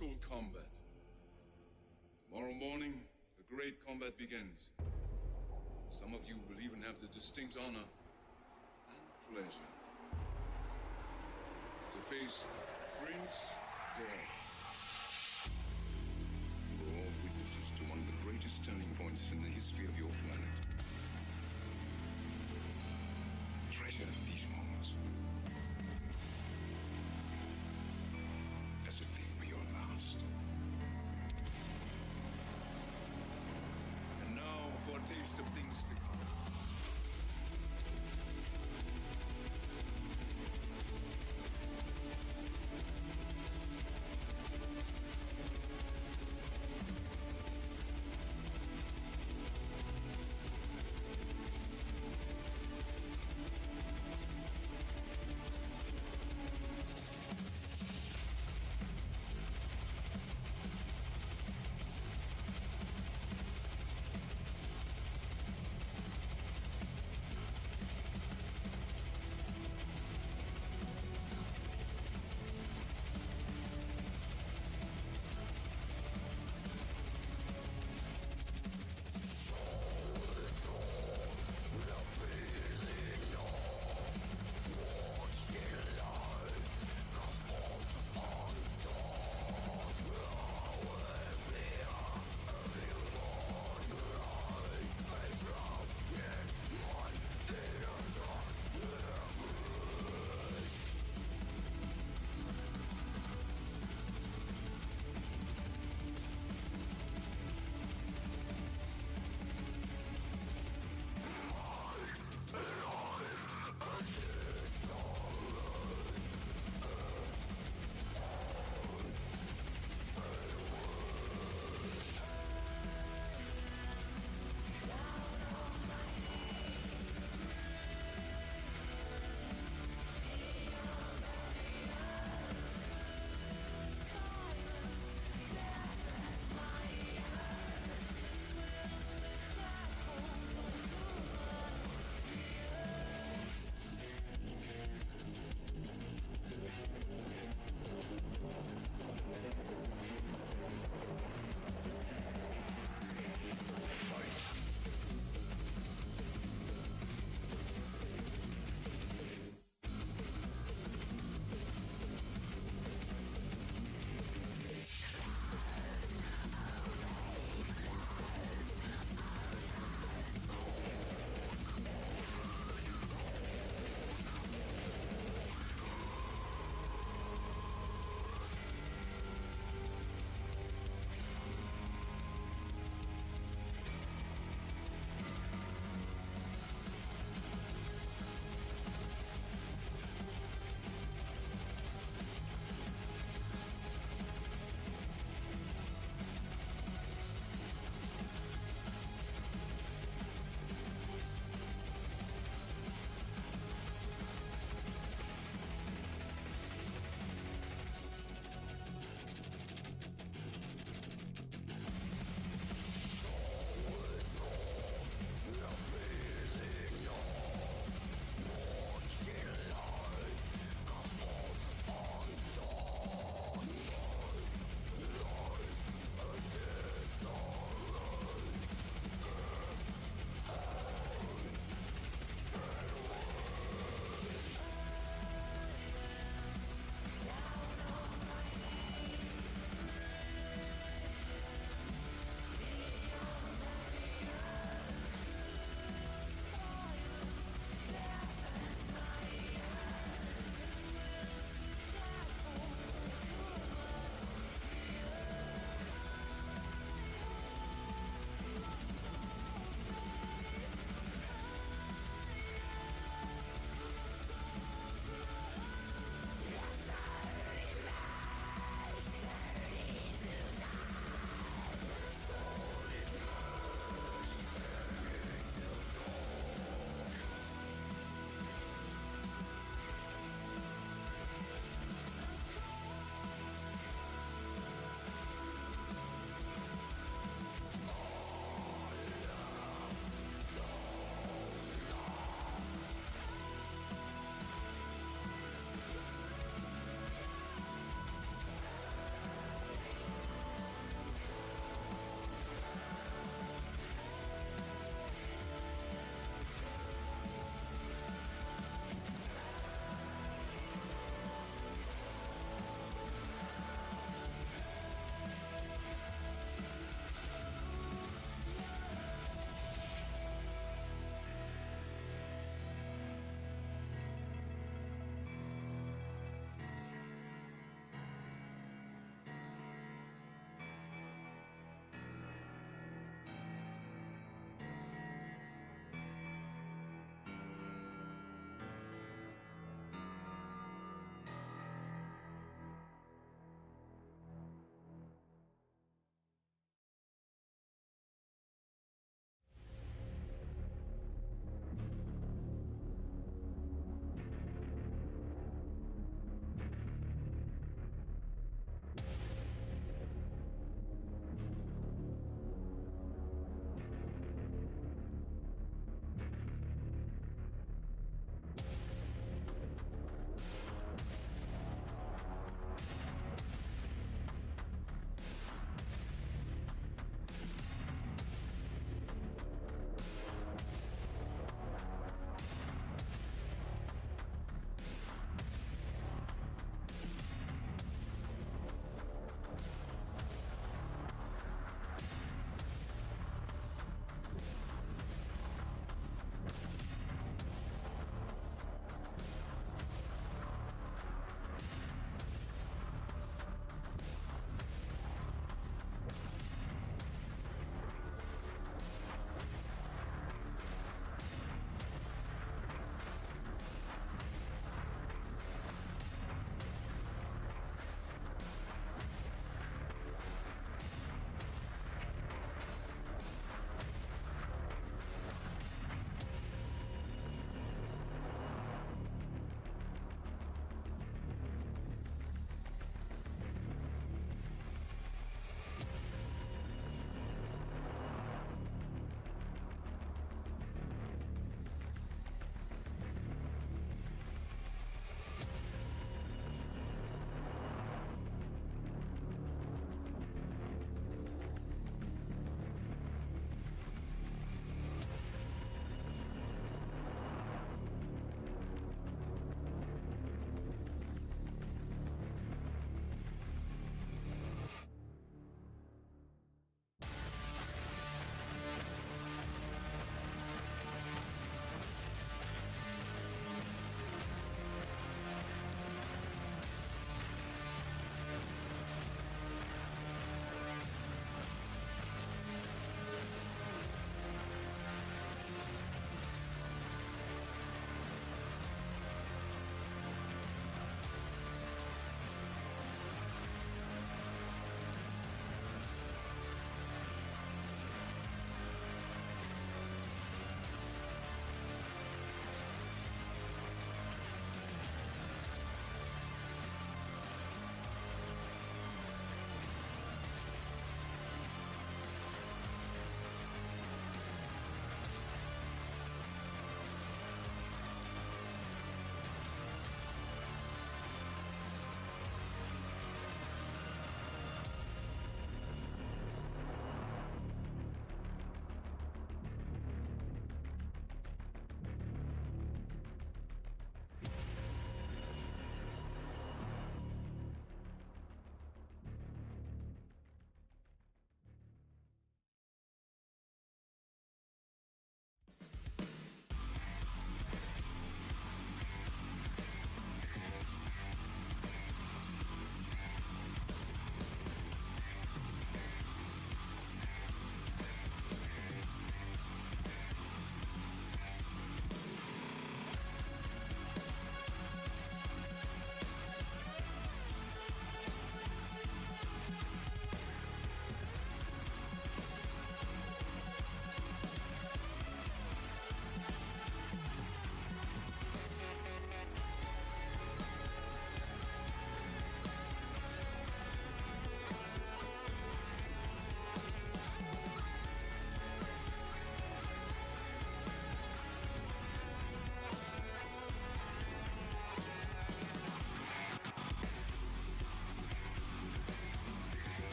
mortal combat. Tomorrow morning, the great combat begins. Some of you will even have the distinct honor and pleasure to face Prince God. You are all witnesses to one of the greatest turning points in the history of your planet. Treasure these moments as if they were your last. And now for a taste of things to come.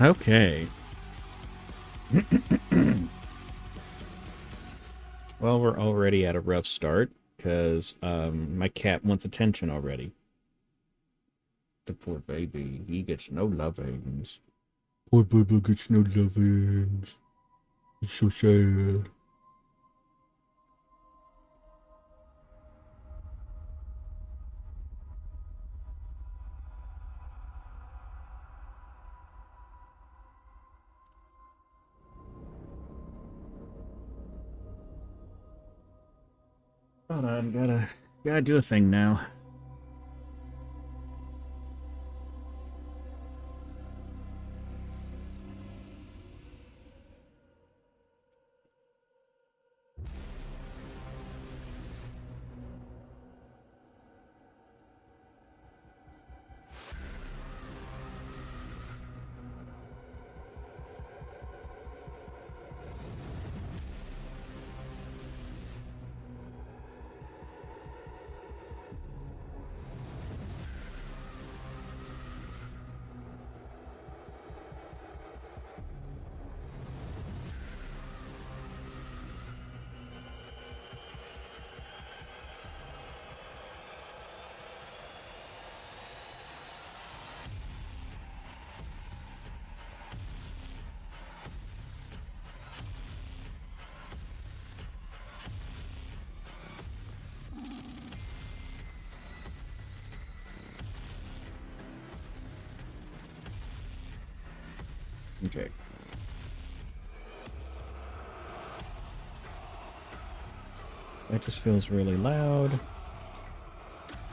Okay. Well, we're already at a rough start, because my cat wants attention already. The poor baby, he gets no lovings. Poor baby gets no lovings. It's so sad. Hold on, gotta do a thing now. Okay. That just feels really loud.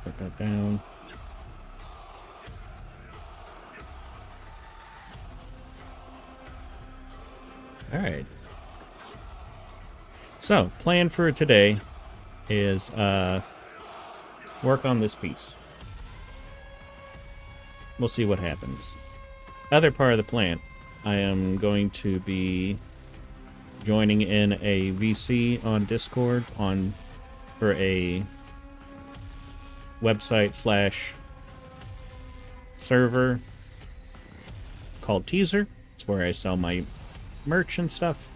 Put that down. Alright. So, plan for today is work on this piece. We'll see what happens. Other part of the plan, I am going to be joining in a VC on Discord for a website / server called Teaser. It's where I sell my merch and stuff.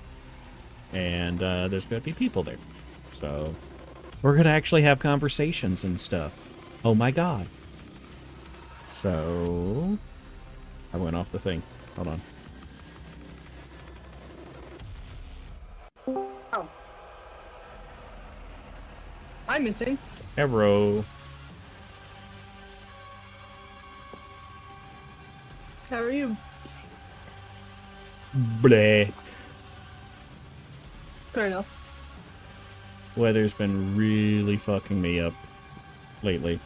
And there's going to be people there. So we're going to actually have conversations and stuff. Oh my god. So I went off the thing. Hold on. Oh. I'm missing. Hello. How are you? Bleh. Fair enough. Weather's been really fucking me up lately.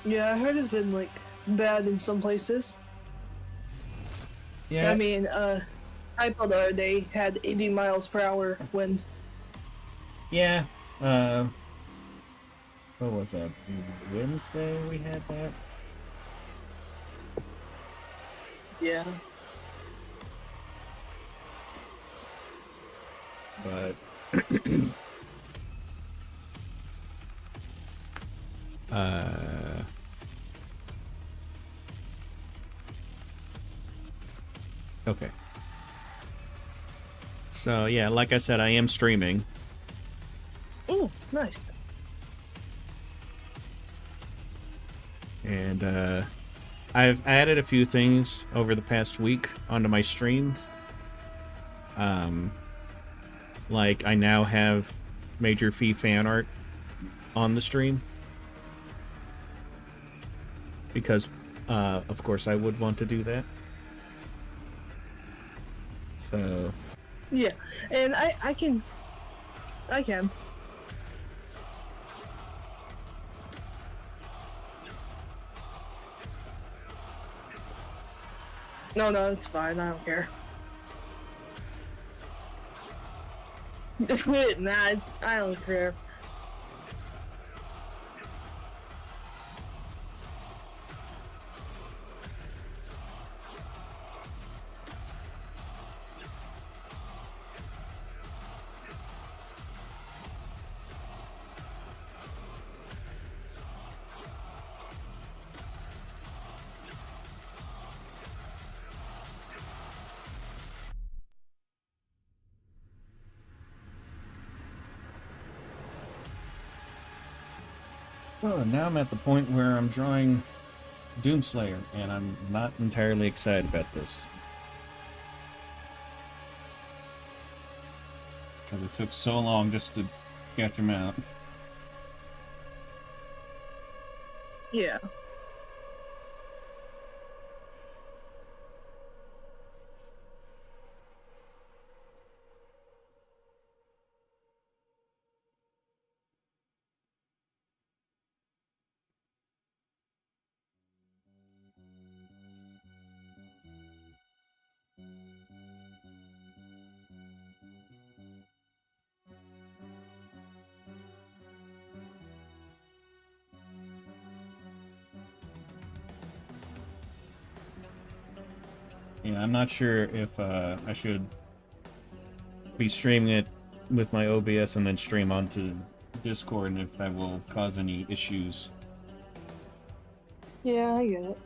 Yeah, I heard it's been, like, bad in some places. Yeah. I mean, Hypo the other day had 80 miles per hour wind. Yeah. What was that? Wednesday we had that? Yeah. But okay. So yeah, like I said, I am streaming. Oh, nice. And I've added a few things over the past week onto my streams. Like I now have Major Fee fan art on the stream. Because, of course, I would want to do that. So... Yeah, and I can. No, it's fine. I don't care. Nah, I don't care. Oh, now I'm at the point where I'm drawing Doomslayer, and I'm not entirely excited about this. Because it took so long just to sketch him out. Yeah. Yeah, I'm not sure if I should be streaming it with my OBS and then stream onto Discord, and if that will cause any issues. Yeah, I get it.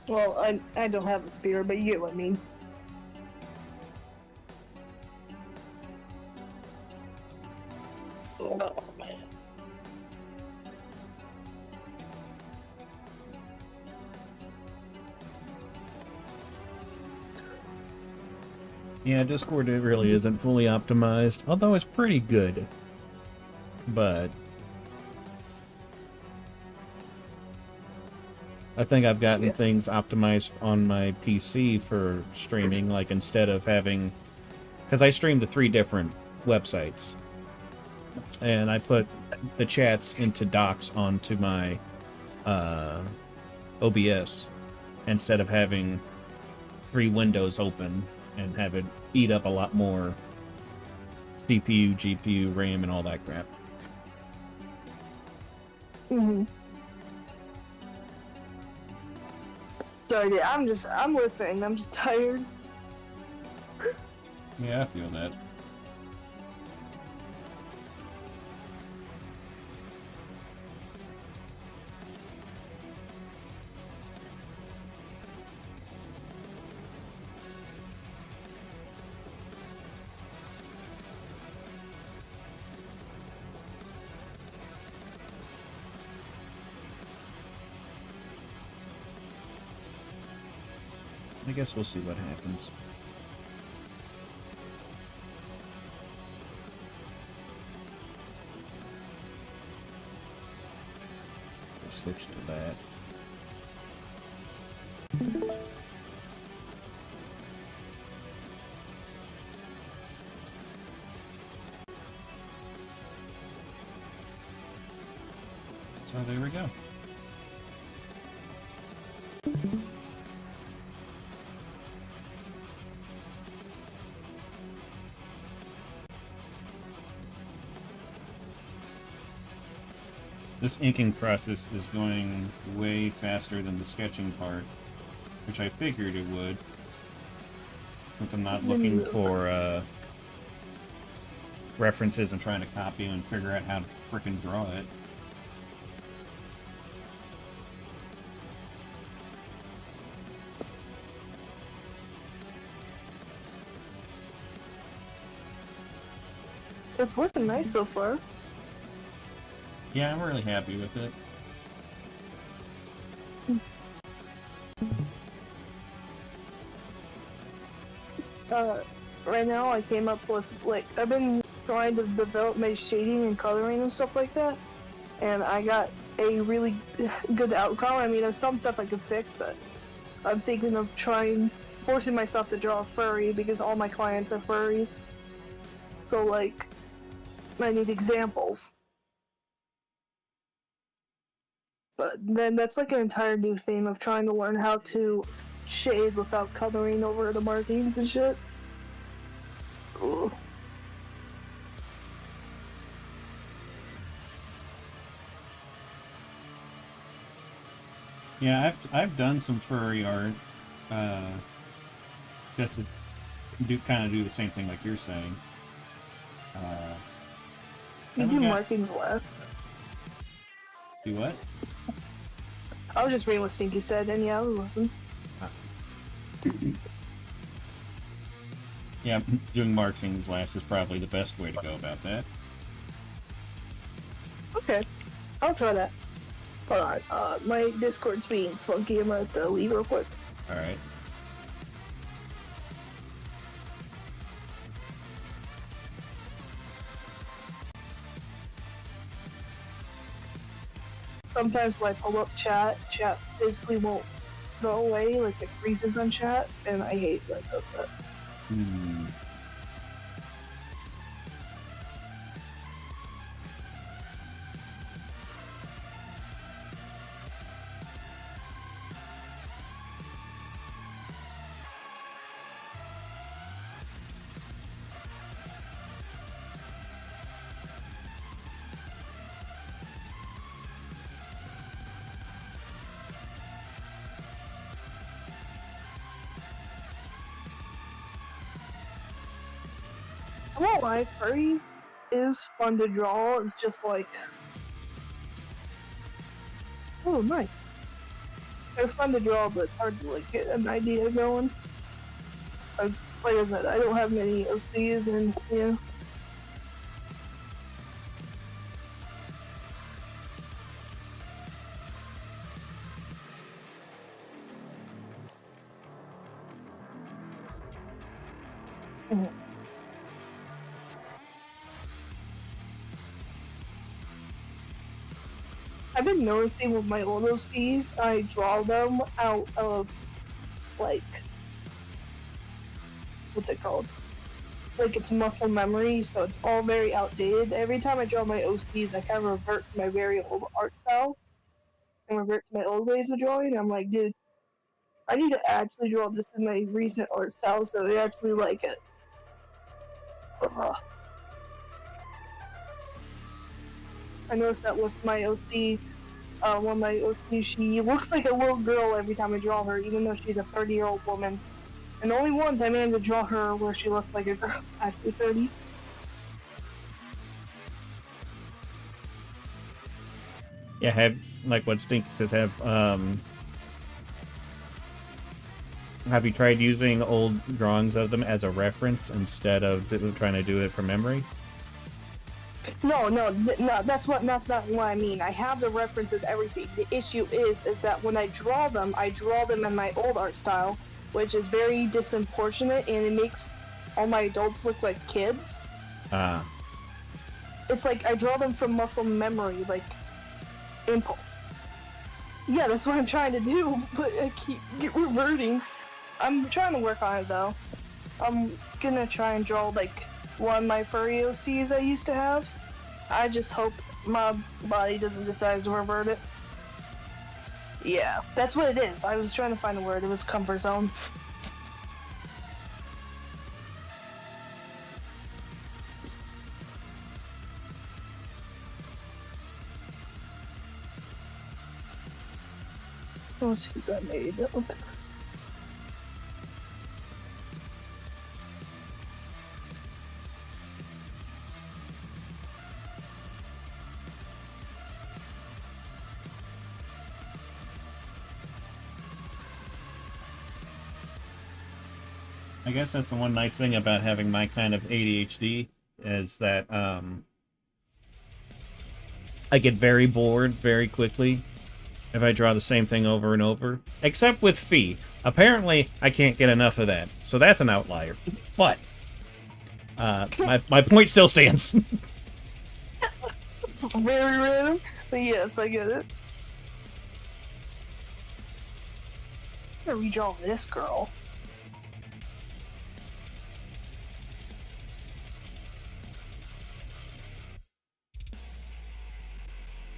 Well, I don't have a beer, but you get what I mean. Oh, man. Yeah, Discord, it really isn't fully optimized, although it's pretty good. But I think I've gotten things optimized on my PC for streaming, like instead of having... Because I stream to 3 different websites. And I put the chats into docs onto my OBS instead of having 3 windows open and have it eat up a lot more CPU, GPU, RAM, and all that crap. Mm-hmm. Sorry, yeah, I'm listening. I'm just tired. Yeah, I feel that. I guess we'll see what happens. Let's switch to that. So there we go. This inking process is going way faster than the sketching part, which I figured it would, since I'm not looking for references and trying to copy and figure out how to frickin' draw it. It's looking nice so far. Yeah, I'm really happy with it. Right now I came up with, like, I've been trying to develop my shading and coloring and stuff like that, and I got a really good outcome. I mean, there's some stuff I could fix, but I'm thinking of forcing myself to draw a furry because all my clients are furries. So, like, I need examples. But then that's like an entire new theme of trying to learn how to shade without coloring over the markings and shit. Ugh. Yeah, I've done some furry art, just to kind of do the same thing like you're saying. You do markings less. Do what? I was just reading what Stinky said, and yeah, I was listening. Yeah, doing markings last is probably the best way to go about that. Okay, I'll try that. Hold on, my Discord's being funky. I'm gonna have to leave real quick. Alright. Sometimes when I pull up chat physically won't go away, like it freezes on chat, and I hate when it does that. I won't lie, furries is fun to draw. It's just like, oh, nice. They're fun to draw, but hard to like get an idea going. Like I said, I don't have many OCs, and yeah. I've been noticing with my old OCs, I draw them out of, like, what's it called? Like, it's muscle memory, so it's all very outdated. Every time I draw my OCs, I kind of revert to my very old art style and revert to my old ways of drawing. I'm like, dude, I need to actually draw this in my recent art style so they actually like it. I noticed that with my OC, one of my OC, she looks like a little girl every time I draw her, even though she's a 30-year-old woman. And the only ones I managed to draw her where she looked like a girl, actually 30. Yeah, have, like what Stink says, have you tried using old drawings of them as a reference instead of trying to do it from memory? No, that's not what I mean. I have the references, everything. The issue is that when I draw them in my old art style, which is very disproportionate, and it makes all my adults look like kids. It's like I draw them from muscle memory, like impulse. Yeah, that's what I'm trying to do, but I keep reverting. I'm trying to work on it though. I'm gonna try and draw like one of my furry OCs I used to have. I just hope my body doesn't decide to revert it. Yeah, that's what it is. I was trying to find a word. It was comfort zone. Let's see if that made it. Okay. I guess that's the one nice thing about having my kind of ADHD is that I get very bored very quickly if I draw the same thing over and over. Except with Fee. Apparently, I can't get enough of that. So that's an outlier. But my point still stands. Very random, but yes, I get it. I'm gonna redraw this girl.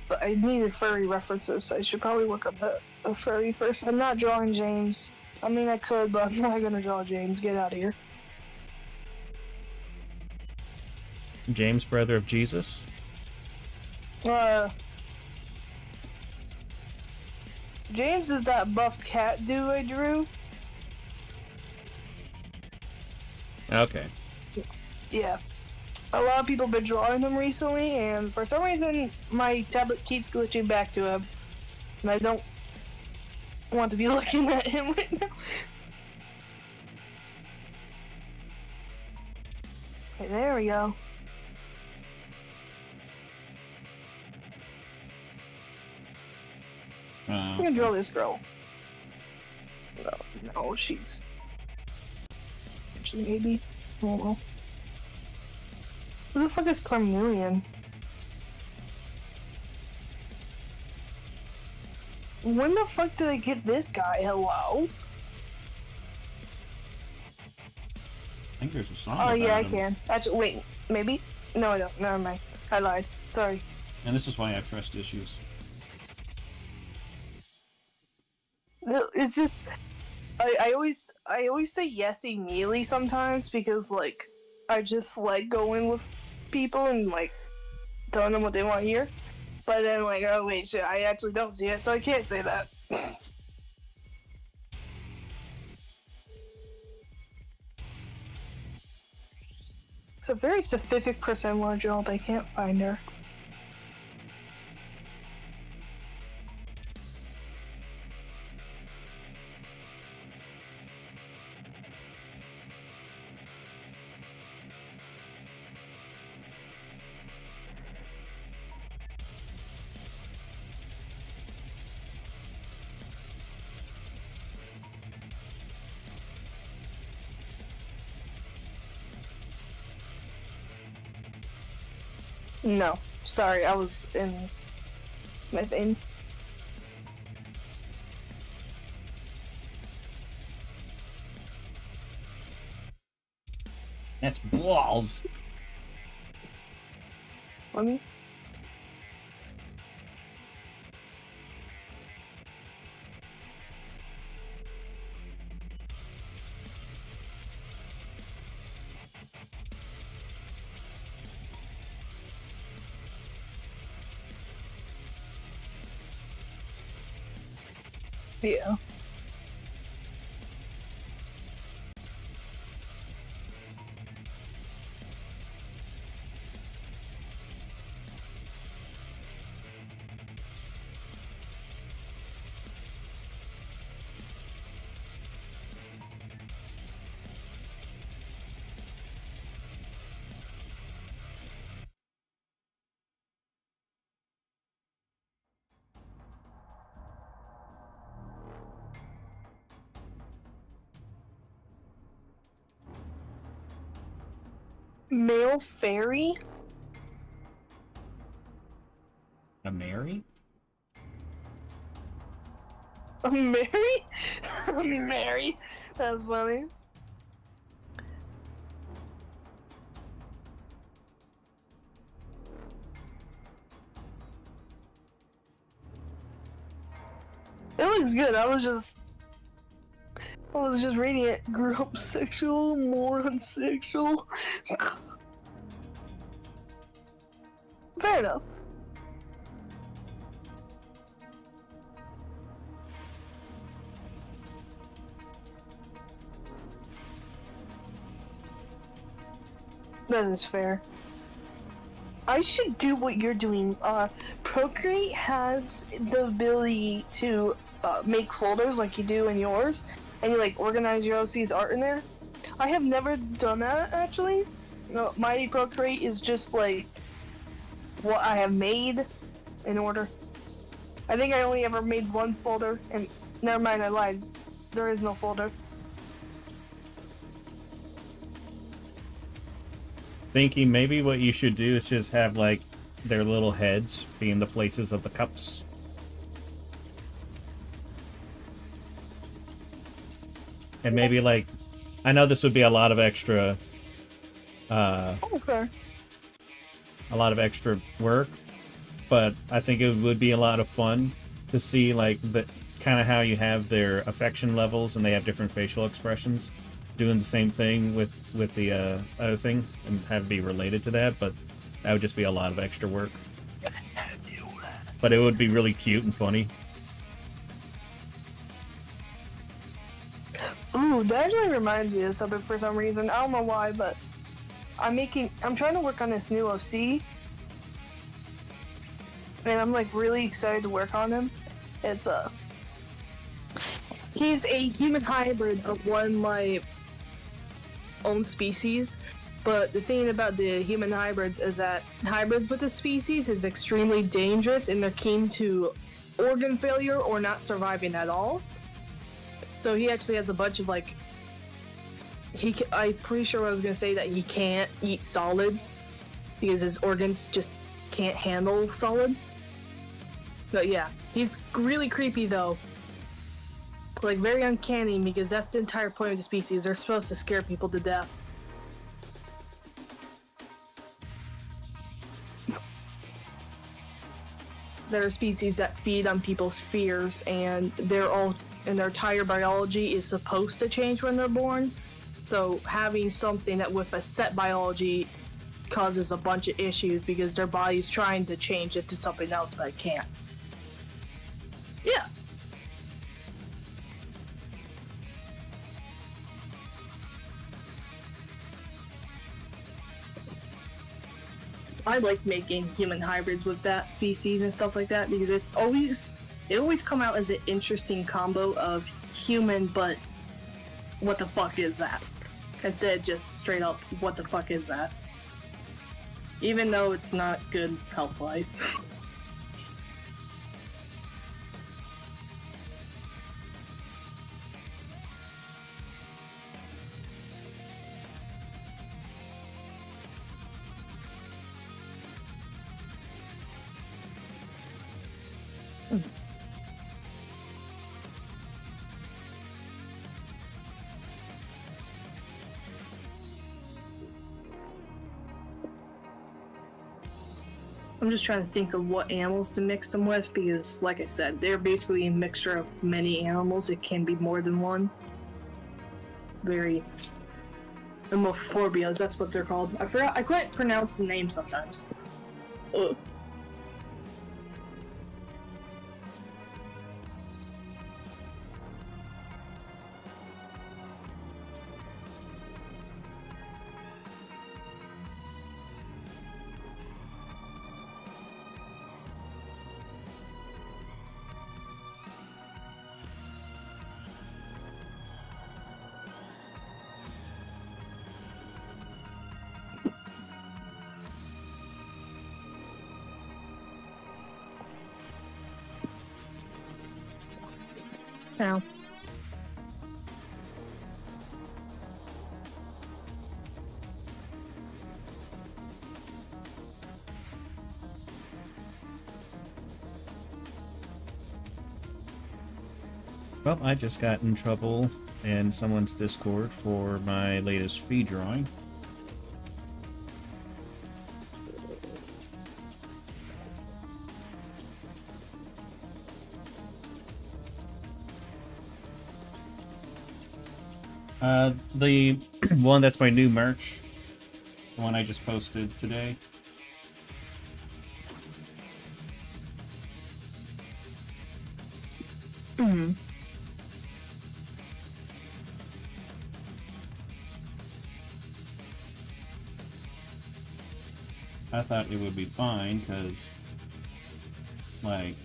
But I needed furry references, so I should probably look up a furry first. I'm not drawing James. I mean, I could, but I'm not gonna draw James. Get out of here. James, brother of Jesus? James is that buff cat dude I drew. Okay. Yeah. A lot of people have been drawing him recently, and for some reason, my tablet keeps glitching back to him. And I don't want to be looking at him right now. Okay, there we go. I'm gonna draw this girl. No, she's... Actually, maybe. I don't know. Who the fuck is Carmelian? When the fuck did I get this guy? Hello? I think there's a song Oh about yeah, I him. can. Actually, wait, maybe? No, I don't. Never mind. I lied. Sorry. And this is why I have trust issues. No, it's just... I always say yes immediately sometimes because, like, I just like going with people and, like, telling them what they want to hear. But then, like, oh wait, shit, I actually don't see it, so I can't say that. It's a very specific person I want to draw, but I can't find her. No, sorry, I was in my thing. That's balls. Let me. Yeah. Male fairy? A Mary? A Mary? Mary? That's funny. It looks good. I was just reading it. Grew up sexual, more unsexual. Fair enough. That is fair. I should do what you're doing. Procreate has the ability to make folders like you do in yours, and you like organize your OC's art in there. I have never done that actually. No, my Procreate is just like what I have made in order. I think I only ever made one folder, and never mind, I lied. There is no folder. Thinking maybe what you should do is just have like their little heads being the places of the cups. And maybe like, I know this would be a lot of extra, Okay. a lot of extra work, but I think it would be a lot of fun to see like the kind of how you have their affection levels and they have different facial expressions, doing the same thing with the other thing and have it be related to that, but that would just be a lot of extra work. But it would be really cute and funny. Ooh, that actually reminds me of something for some reason. I don't know why, but I'm trying to work on this new OC. And I'm like really excited to work on him. It's he's a human hybrid of one of my own species. But the thing about the human hybrids is that hybrids with the species is extremely dangerous and they're keen to organ failure or not surviving at all. So he actually has a bunch of like, I'm pretty sure I was gonna say that he can't eat solids because his organs just can't handle solid. But yeah, he's really creepy though. Like very uncanny because that's the entire point of the species. They're supposed to scare people to death. There are species that feed on people's fears, and their entire biology is supposed to change when they're born. So having something that with a set biology causes a bunch of issues because their body's trying to change it to something else, but it can't. Yeah. I like making human hybrids with that species and stuff like that because it always come out as an interesting combo of human, but what the fuck is that? Instead of just straight up, what the fuck is that? Even though it's not good health-wise. I'm just trying to think of what animals to mix them with because, like I said, they're basically a mixture of many animals. It can be more than one. Very... Amorphobias, that's what they're called. I forgot, I couldn't pronounce the name sometimes. Ugh. Now. Well, I just got in trouble in someone's Discord for my latest feed drawing. The one that's my new merch, the one I just posted today. I thought it would be fine, because, like,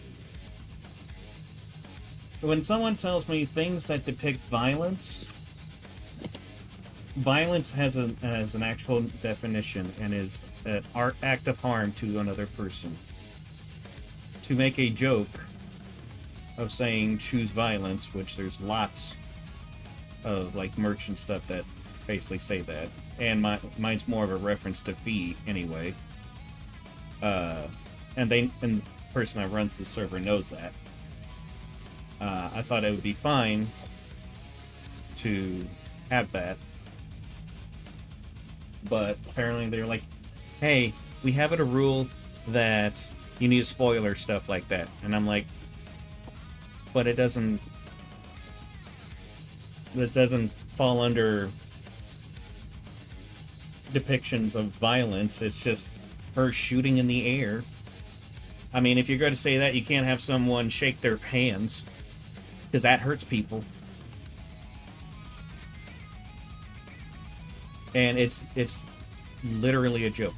when someone tells me things that depict violence, violence has an actual definition and is an act of harm to another person. To make a joke of saying choose violence, which there's lots of like merch and stuff that basically say that, and mine's more of a reference to fee anyway. And the person that runs the server knows that. I thought it would be fine to have that, but apparently they're like, hey, we have it a rule that you need to spoiler stuff like that, and I'm like, but it doesn't fall under depictions of violence. It's just her shooting in the air. I mean, if you're going to say that, you can't have someone shake their hands, because that hurts people. And it's literally a joke.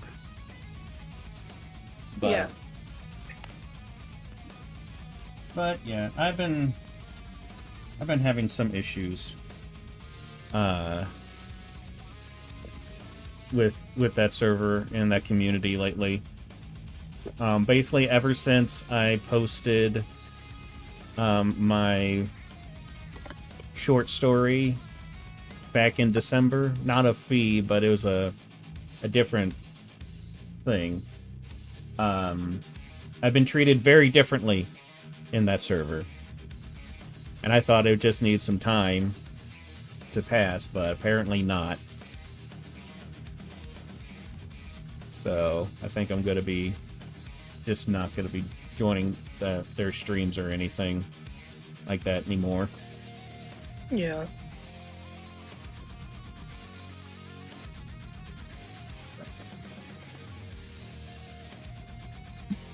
But, yeah. But yeah, I've been having some issues with that server and that community lately. Basically, ever since I posted my short story back in December. Not a fee, but it was a different thing. I've been treated very differently in that server. And I thought it would just need some time to pass, but apparently not. So I think I'm going to be just not going to be joining their streams or anything like that anymore. Yeah.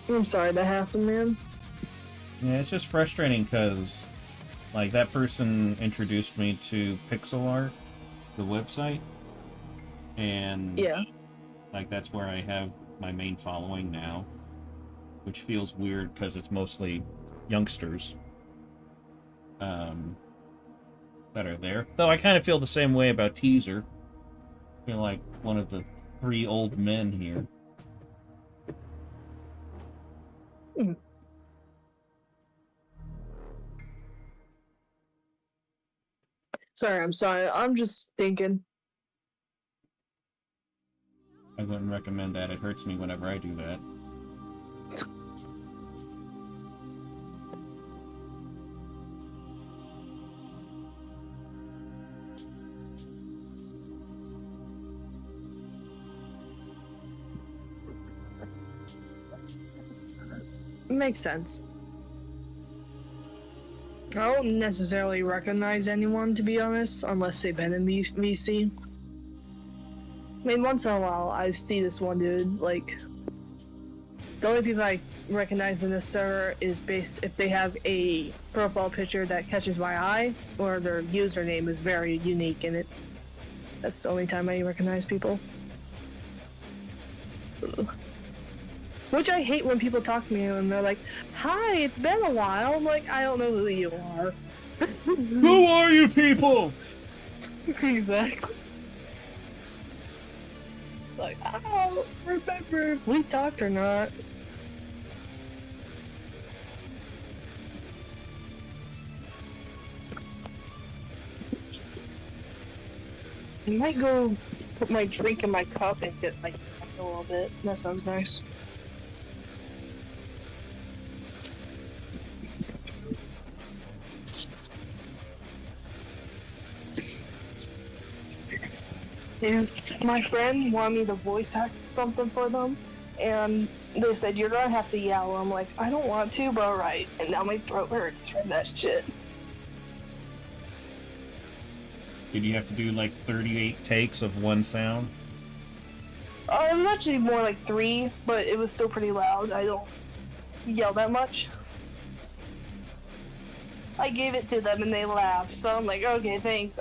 I'm sorry that happened, man. Yeah, it's just frustrating because, like, that person introduced me to pixel art, the website, and Yeah. like that's where I have my main following now, which feels weird because it's mostly youngsters that are there. Though I kind of feel the same way about Teaser. I feel like one of the 3 old men here. Sorry, I'm sorry. I'm just thinking. I wouldn't recommend that. It hurts me whenever I do that. Makes sense. I don't necessarily recognize anyone, to be honest, unless they've been in VC. I mean, once in a while, I see this one dude, like... The only people I recognize in this server is based if they have a profile picture that catches my eye, or their username is very unique in it. That's the only time I recognize people. Ugh. Which I hate when people talk to me and they're like, "Hi, it's been a while." I'm like, I don't know who you are. Who are you people? Exactly. Like, I don't remember if we talked or not. I might go put my drink in my cup and get like a little bit. That sounds nice. Dude, my friend wanted me to voice act something for them, and they said, "You're gonna have to yell." I'm like, I don't want to, but alright. And now my throat hurts from that shit. Did you have to do like 38 takes of one sound? It was actually more like 3, but it was still pretty loud. I don't yell that much. I gave it to them and they laughed, so I'm like, okay, thanks.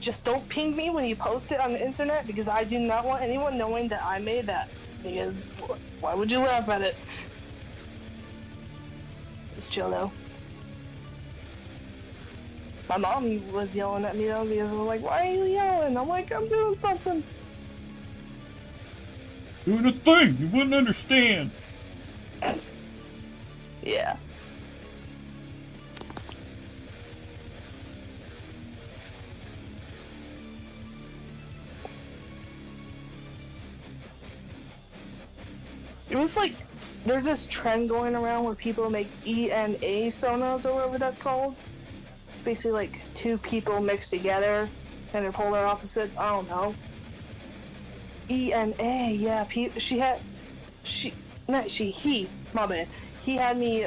Just don't ping me when you post it on the internet, because I do not want anyone knowing that I made that. Because why would you laugh at it? It's chill though. My mom was yelling at me though, because I'm like, "Why are you yelling?" I'm like, "I'm doing something." Doing a thing you wouldn't understand. Yeah. It was like, there's this trend going around where people make ENA sonas or whatever that's called. It's basically like 2 people mixed together and they're polar opposites. I don't know. ENA, yeah. He, my bad. He had me,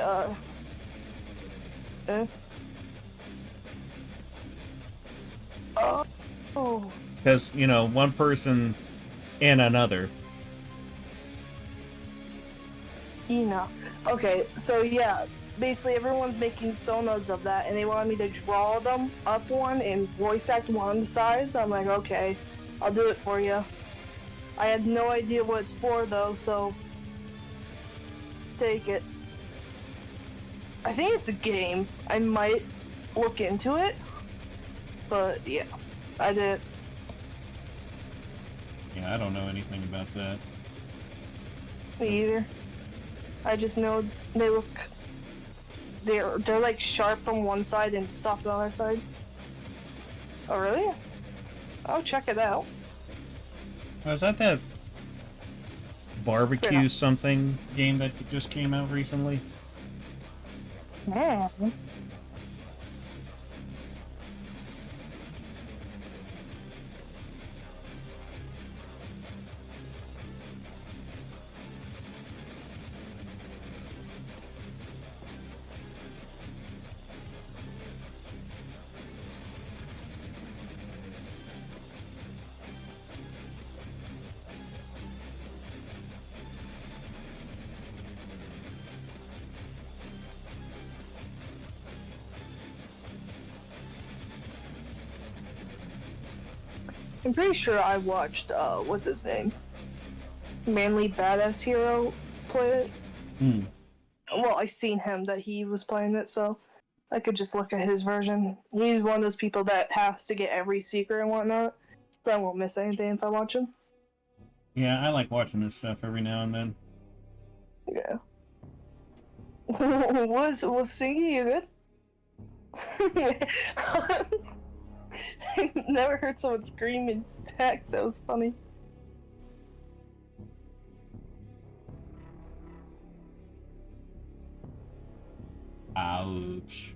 Oh. Because, you know, one person's in another. Okay, so yeah, basically everyone's making sonas of that, and they wanted me to draw them up one and voice act one size. I'm like, okay, I'll do it for you. I had no idea what it's for though, so take it. I think it's a game. I might look into it, but yeah, I did. Yeah, I don't know anything about that. Me either. I just know they look they're like sharp from one side and soft on the other side. Oh really? I'll check it out. Was that barbecue something game that just came out recently? Yeah. I'm pretty sure I watched, what's his name? Manly Badass Hero play it. Hmm. Well, I seen him that he was playing it, so I could just look at his version. He's one of those people that has to get every secret and whatnot, so I won't miss anything if I watch him. Yeah, I like watching this stuff every now and then. Yeah. was Stinky, you good? I never heard someone scream in text. That was funny. Ouch.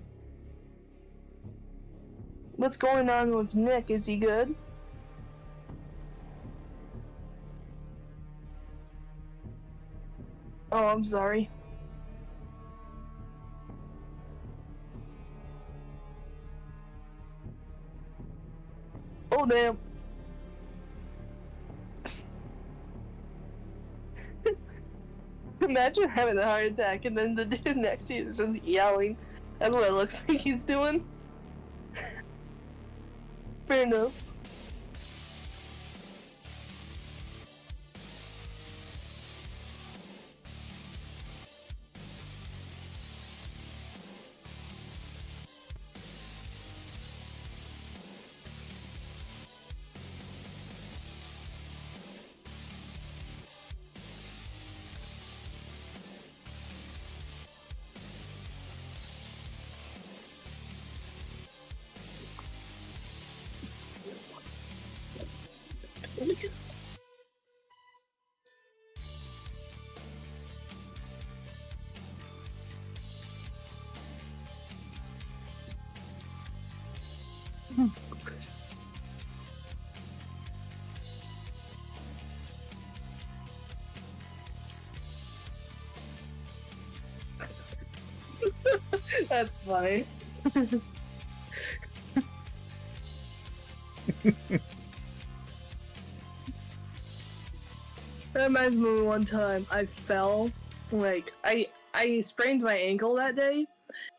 What's going on with Nick? Is he good? Oh, I'm sorry. Oh, damn. Imagine having a heart attack and then the dude next to you is just yelling. That's what it looks like he's doing. Fair enough. That's funny. That reminds me of one time I fell. Like, I sprained my ankle that day,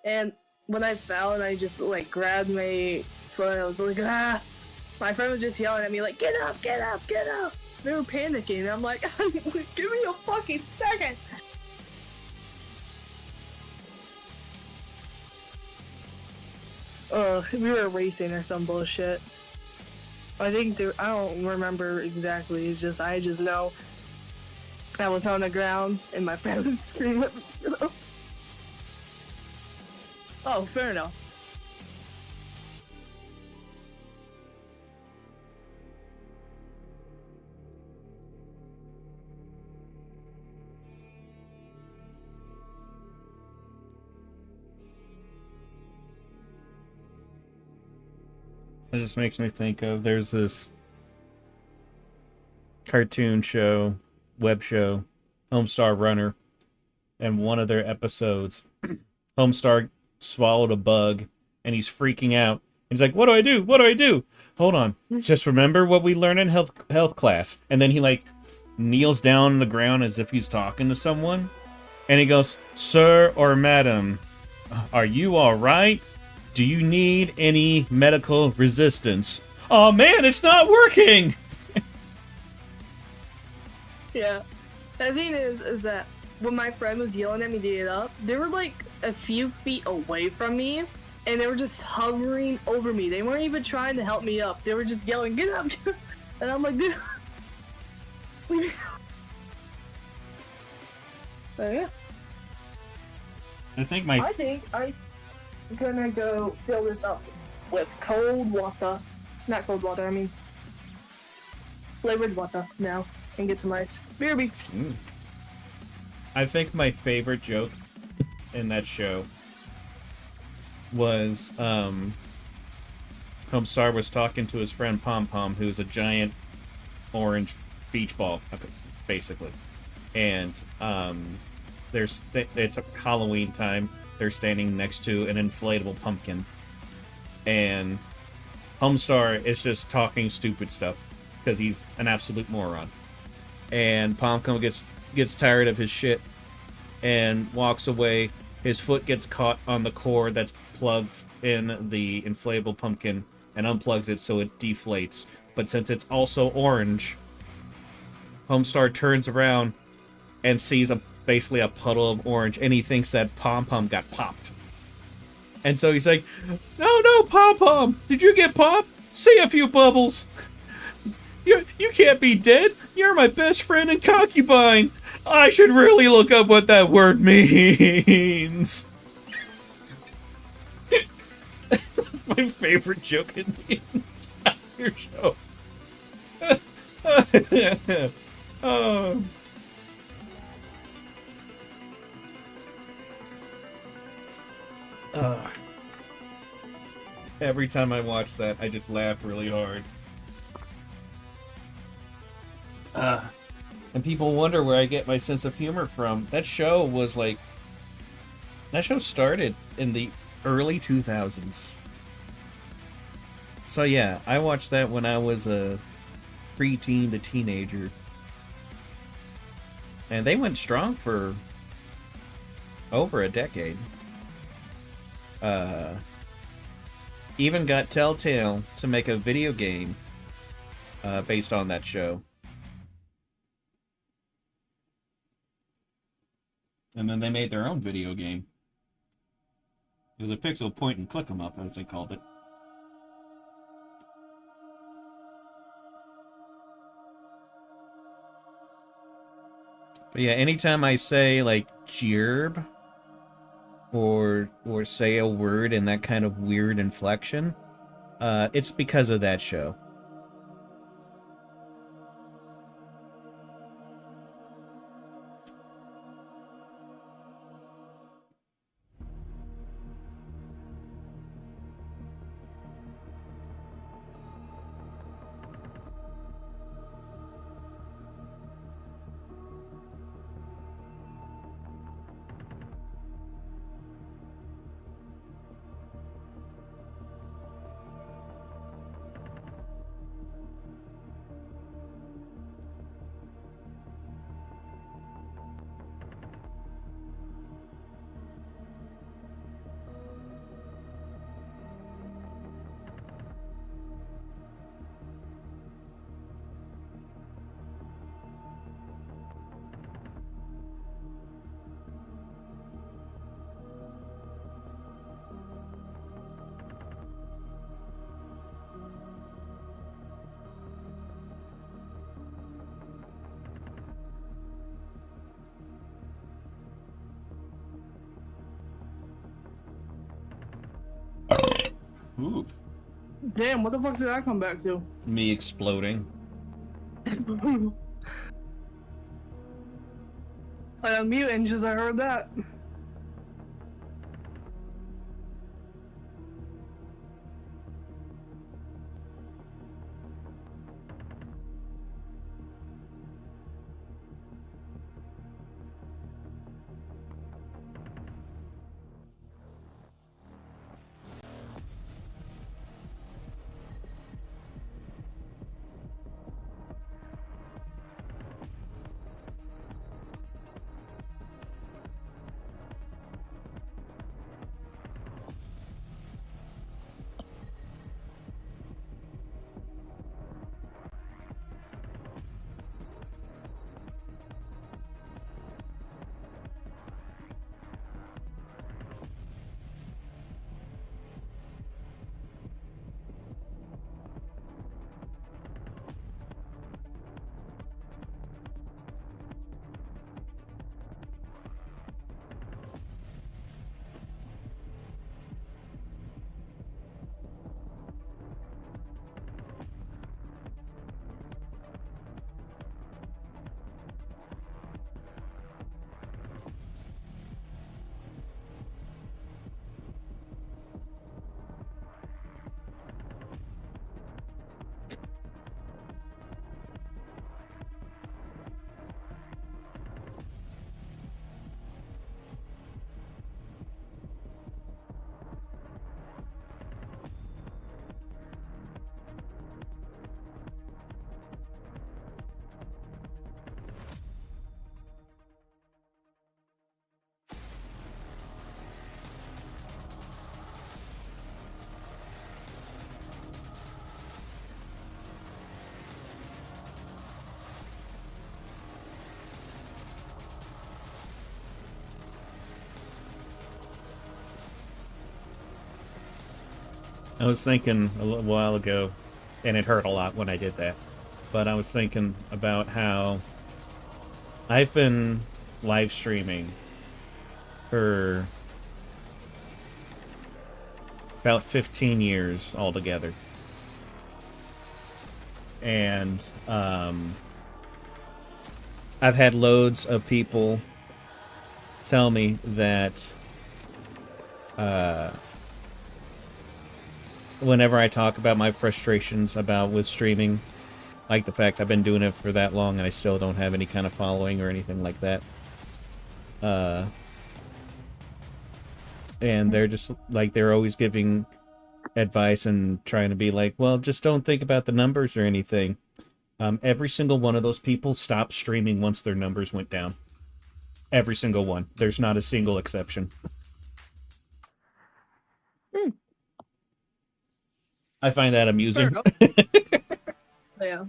and when I fell and I just, like, grabbed my foot, I was like, ah! My friend was just yelling at me, like, get up, get up, get up! They were panicking, and I'm like, give me a fucking second! We were racing or some bullshit. I think I don't remember exactly, it's just, I just know I was on the ground and my friend was screaming. Oh, fair enough. It just makes me think of, there's this cartoon show, web show, Homestar Runner, and one of their episodes, Homestar swallowed a bug, and he's freaking out. He's like, what do I do? What do I do? Hold on. Just remember what we learned in health class. And then he, like, kneels down on the ground as if he's talking to someone. And he goes, sir or madam, are you all right? Do you need any medical resistance? Oh man, it's not working! Yeah. The thing is that when my friend was yelling at me to get up, they were like a few feet away from me, and they were just hovering over me. They weren't even trying to help me up. They were just yelling, get up, get up. And I'm like, dude. Oh, yeah. I think I think I'm gonna go fill this up with cold water. Not cold water, I mean flavored water now. And get some ice. BRB. I think my favorite joke in that show was Homestar was talking to his friend Pom Pom, who's a giant orange beach ball, basically. And it's a Halloween time. They're standing next to an inflatable pumpkin. And Homestar is just talking stupid stuff because he's an absolute moron. And Pom Pom gets tired of his shit and walks away. His foot gets caught on the cord that's plugged in the inflatable pumpkin and unplugs it so it deflates. But since it's also orange, Homestar turns around and sees basically a puddle of orange, and he thinks that Pom Pom got popped. And so he's like, No, Pom Pom! Did you get popped? Say a few bubbles! You can't be dead! You're my best friend and concubine! I should really look up what that word means! My favorite joke in the entire show. Oh. Every time I watch that, I just laugh really hard. And people wonder where I get my sense of humor from. That show started in the early 2000s. So yeah, I watched that when I was a preteen to teenager. And they went strong for over a decade. Even got Telltale to make a video game based on that show. And then they made their own video game. It was a pixel point and click 'em up, as they called it. But yeah, anytime I say like gerb or say a word in that kind of weird inflection, it's because of that show. Ooh. Damn, what the fuck did I come back to? Me exploding. I unmute and just I heard that. I was thinking a little while ago, and it hurt a lot when I did that, but I was thinking about how I've been live streaming for about 15 years altogether. And I've had loads of people tell me that whenever I talk about my frustrations with streaming, like the fact I've been doing it for that long and I still don't have any kind of following or anything like that. And they're just like, they're always giving advice and trying to be like, well, just don't think about the numbers or anything. Every single one of those people stopped streaming once their numbers went down. Every single one. There's not a single exception. I find that amusing. Yeah.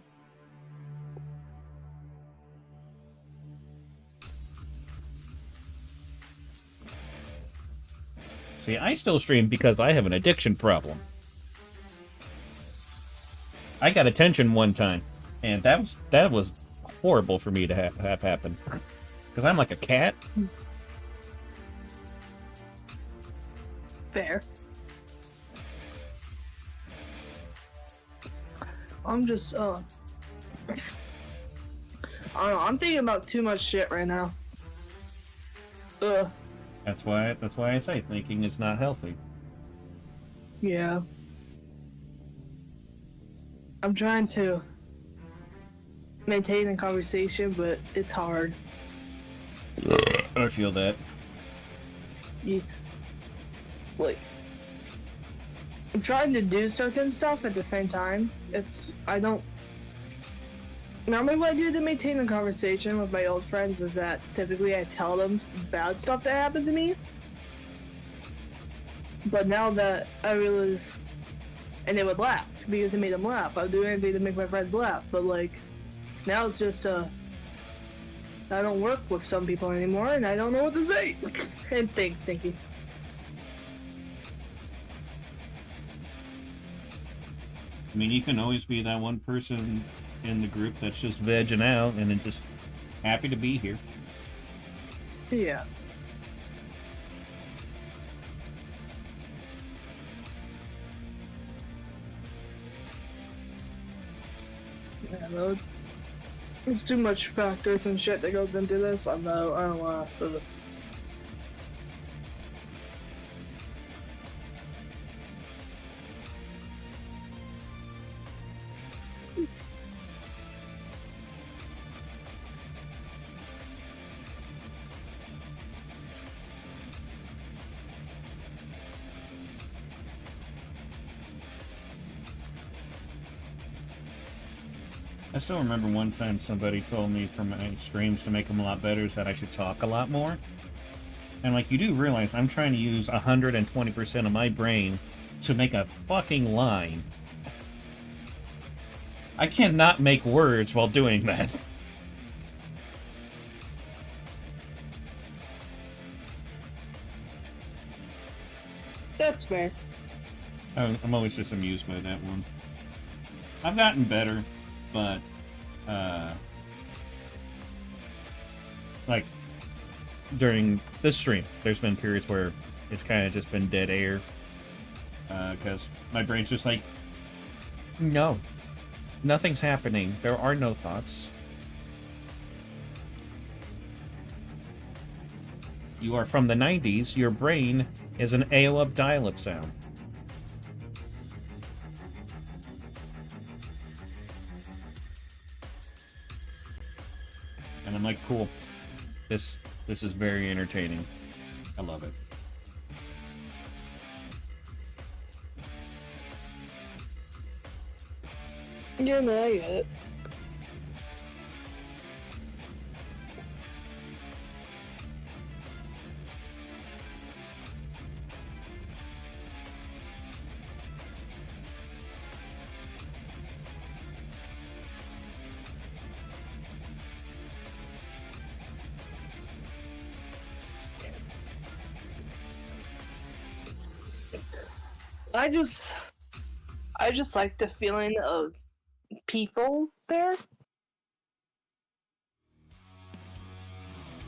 See, I still stream because I have an addiction problem. I got attention one time, and that was horrible for me to have happen. Because I'm like a cat. Fair. I'm just, I don't know, I'm thinking about too much shit right now. Ugh. That's why I say thinking is not healthy. Yeah. I'm trying to maintain a conversation, but it's hard. I feel that. Yeah. Like, I'm trying to do certain stuff at the same time. Normally what I do to maintain a conversation with my old friends is that typically I tell them bad stuff that happened to me. But now that I realize, and they would laugh because it made them laugh. I'll do anything to make my friends laugh. But like, now it's just I don't work with some people anymore, and I don't know what to say. And thanks, Stinky. I mean, you can always be that one person in the group that's just vegging out and then just happy to be here. Yeah. Yeah, no, it's too much factors and shit that goes into this. I don't want to. I still remember one time somebody told me from my streams to make them a lot better is that I should talk a lot more. And like, you do realize I'm trying to use 120% of my brain to make a fucking line. I cannot make words while doing that. That's fair. I'm always just amused by that one. I've gotten better, but, like, during this stream, there's been periods where it's kind of just been dead air, because my brain's just like, no, nothing's happening, there are no thoughts. You are from the 90s, your brain is an AOL dial-up sound. And I'm like, cool. This is very entertaining. I love it. Yeah, no, I get it. I just like the feeling of people there.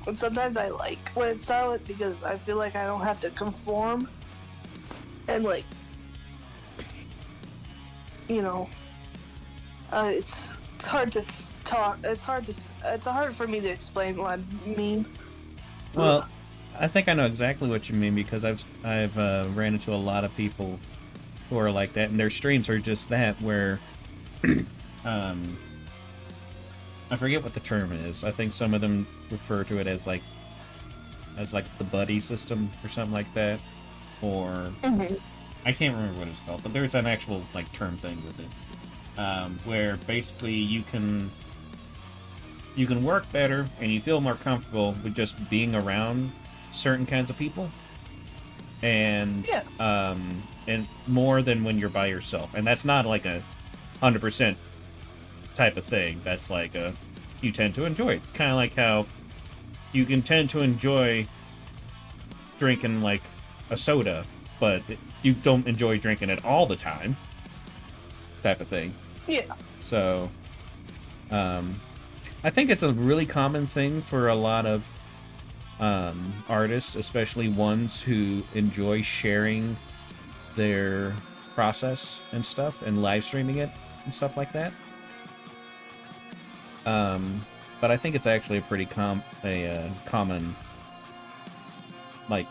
And sometimes I like when it's silent because I feel like I don't have to conform. And like, you know, it's hard to talk. It's hard for me to explain what I mean. Well, I think I know exactly what you mean because I've ran into a lot of people who are like that, and their streams are just that where, I forget what the term is. I think some of them refer to it as like the buddy system or something like that, or I can't remember what it's called, but there's an actual like term thing with it, where basically you can work better and you feel more comfortable with just being around certain kinds of people, and and more than when you're by yourself. And that's not like a 100% type of thing. That's like you tend to enjoy it, kind of like how you can tend to enjoy drinking like a soda, but you don't enjoy drinking it all the time, type of thing. Yeah. So, I think it's a really common thing for a lot of artists, especially ones who enjoy sharing their process and stuff and live streaming it and stuff like that. But I think it's actually a pretty common like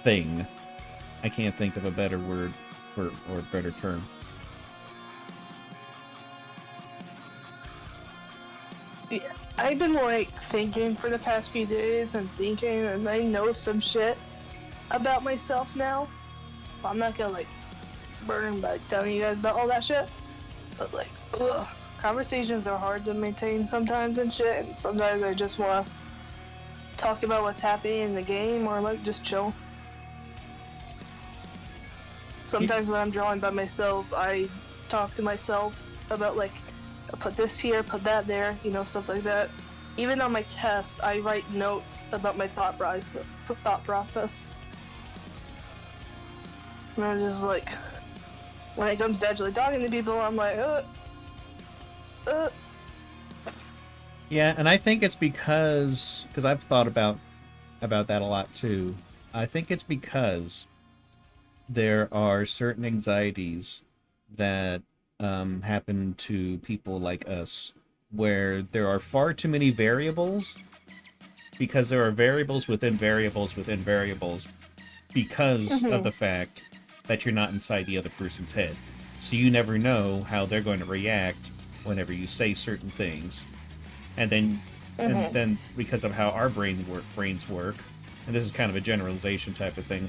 thing. I can't think of a better word or a better term. Yeah, I've been like thinking for the past few days and I know some shit about myself now. I'm not gonna like burn by telling you guys about all that shit, but like, conversations are hard to maintain sometimes and shit, and sometimes I just want to talk about what's happening in the game or like just chill. Sometimes when I'm drawing by myself, I talk to myself about like, put this here, put that there, you know, stuff like that. Even on my tests, I write notes about my thought process. And I'm just like, when it comes to actually talking to people, I'm like, Yeah, and I think it's because I've thought about that a lot too. I think it's because there are certain anxieties that happen to people like us, where there are far too many variables, because there are variables within variables within variables, because of the fact that you're not inside the other person's head. So you never know how they're going to react whenever you say certain things. And then because of how our brains work, and this is kind of a generalization type of thing,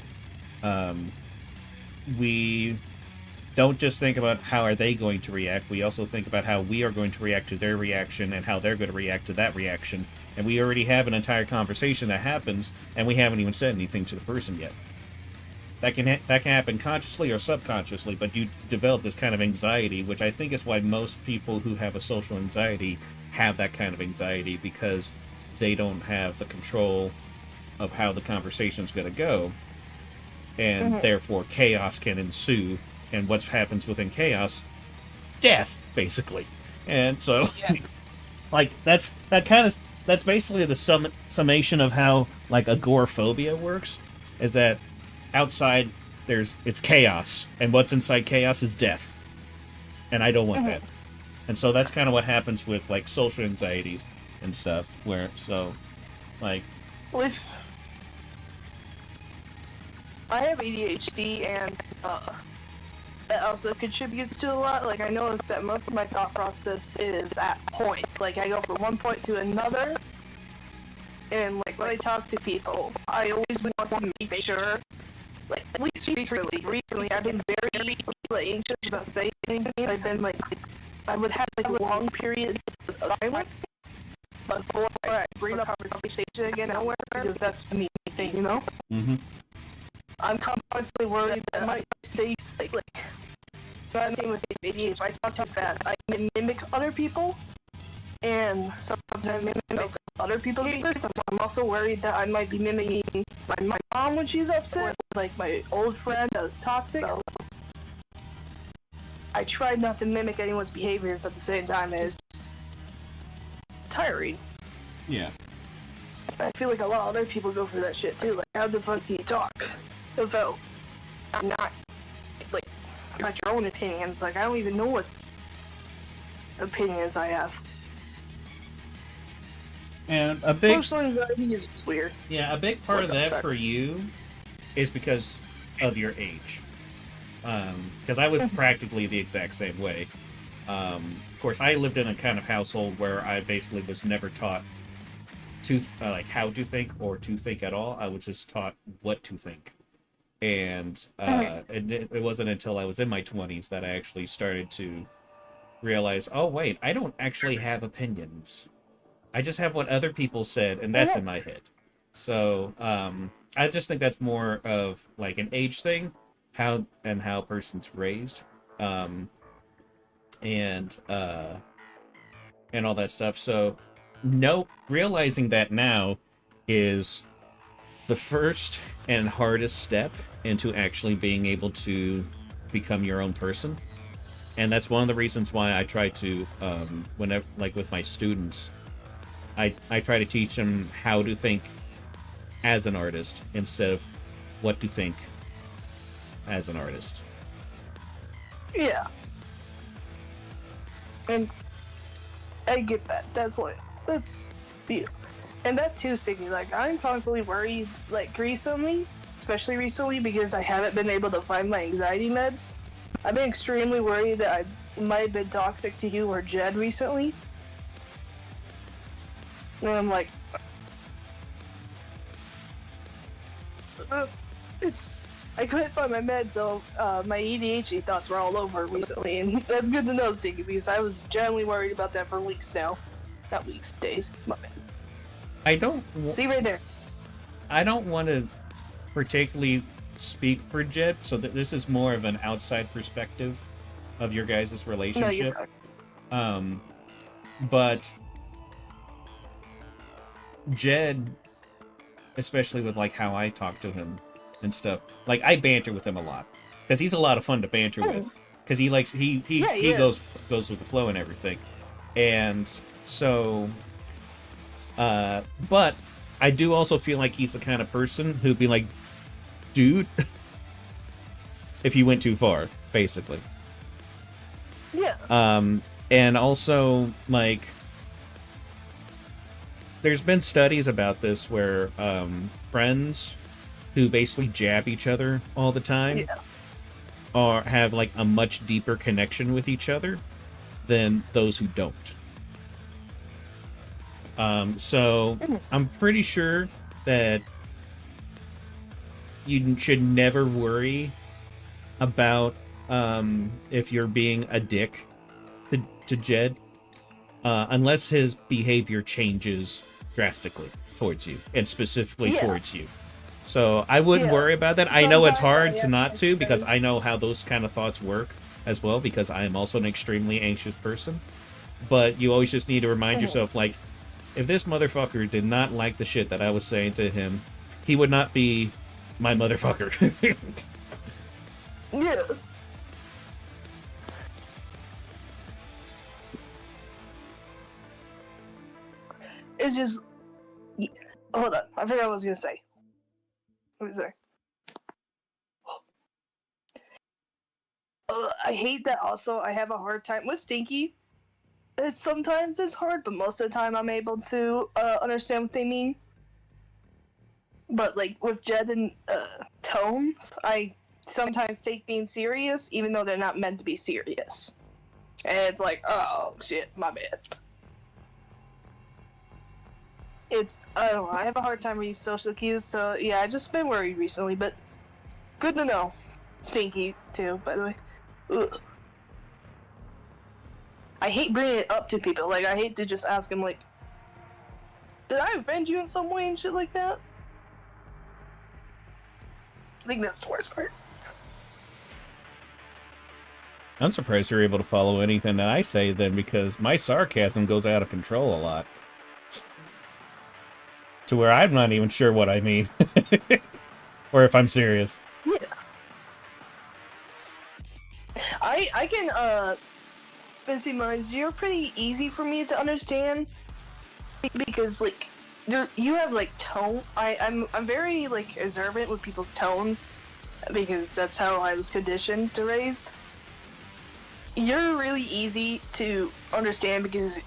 we don't just think about how are they going to react, we also think about how we are going to react to their reaction and how they're going to react to that reaction. And we already have an entire conversation that happens, and we haven't even said anything to the person yet. That can happen consciously or subconsciously, but you develop this kind of anxiety, which I think is why most people who have a social anxiety have that kind of anxiety, because they don't have the control of how the conversation's going to go, and therefore chaos can ensue, and what happens within chaos? Death, basically. And so, like, that's basically the summation of how, like, agoraphobia works, is that outside it's chaos, and what's inside chaos is death, and I don't want that. And so that's kind of what happens with like social anxieties and stuff, where so like I have ADHD, and that also contributes to a lot. Like, I noticed that most of my thought process is at points. Like, I go from one point to another, and like when I talk to people, I always want to make sure. Like, at least recently, I've been very like, anxious about saying things. I've been like, I would have like long periods of silence before I bring up conversation again nowhere, because that's me thing, you know. I'm constantly worried that I might say like what I mean with ADHD, if I talk too fast, I can mimic other people, and and sometimes I mimic other people's behaviors. I'm also worried that I might be mimicking my mom when she's upset, or like my old friend that was toxic. So I tried not to mimic anyone's behaviors at the same time. It's tiring. Yeah. I feel like a lot of other people go through that shit too. Like, how the fuck do you talk about not like about your own opinions? Like, I don't even know what opinions I have. And a big social anxiety is just weird. Yeah, a big part of that for you is because of your age. Because I was practically the exact same way. Of course, I lived in a kind of household where I basically was never taught to like how to think or to think at all. I was just taught what to think, and it wasn't until I was in my 20s that I actually started to realize, oh wait, I don't actually have opinions. I just have what other people said, and that's in my head. So I just think that's more of like an age thing, how a person's raised, and all that stuff. So realizing that now is the first and hardest step into actually being able to become your own person. And that's one of the reasons why I try to, whenever, like with my students, I try to teach them how to think as an artist instead of what to think as an artist. Yeah. And I get that. That's yeah. And that too, Sticky. Like, I'm constantly worried, like, especially recently, because I haven't been able to find my anxiety meds. I've been extremely worried that I might have been toxic to you or Jed recently. And I'm like, I couldn't find my meds, so my ADHD thoughts were all over recently, and that's good to know, Stinky, because I was genuinely worried about that for weeks now. Not weeks, days. My bad. See right there. I don't want to particularly speak for Jed, so that this is more of an outside perspective of your guys' relationship. No, but Jed, especially with like how I talk to him and stuff, like I banter with him a lot because he's a lot of fun to banter with because he goes with the flow and everything, and so but I do also feel like he's the kind of person who'd be like, dude, if you went too far, basically. Yeah. And also, like, there's been studies about this where friends who basically jab each other all the time have like a much deeper connection with each other than those who don't. So I'm pretty sure that you should never worry about if you're being a dick to Jed, unless his behavior changes drastically towards you, and specifically towards you. So I wouldn't worry about that. I know it's hard to not to, because I know how those kind of thoughts work as well, because I am also an extremely anxious person. But you always just need to remind yourself, like, if this motherfucker did not like the shit that I was saying to him, he would not be my motherfucker. Yeah. It's just... Hold on. I forgot what I was going to say. What was I? I hate that also. I have a hard time with Stinky. Sometimes it's hard, but most of the time I'm able to understand what they mean. But like with Jed and Tones, I sometimes take being serious, even though they're not meant to be serious. And it's like, oh shit, my bad. I don't know, I have a hard time reading social cues, so yeah, I just been worried recently, but good to know. Stinky, too, by the way. Ugh. I hate bringing it up to people, like, I hate to just ask them, like, did I offend you in some way and shit like that? I think that's the worst part. I'm surprised you're able to follow anything that I say then, because my sarcasm goes out of control a lot. To where I'm not even sure what I mean. Or if I'm serious. Yeah. I can, Busy Minds, you're pretty easy for me to understand. Because, like, you have, like, tone. I'm very, like, observant with people's tones. Because that's how I was conditioned to raise. You're really easy to understand because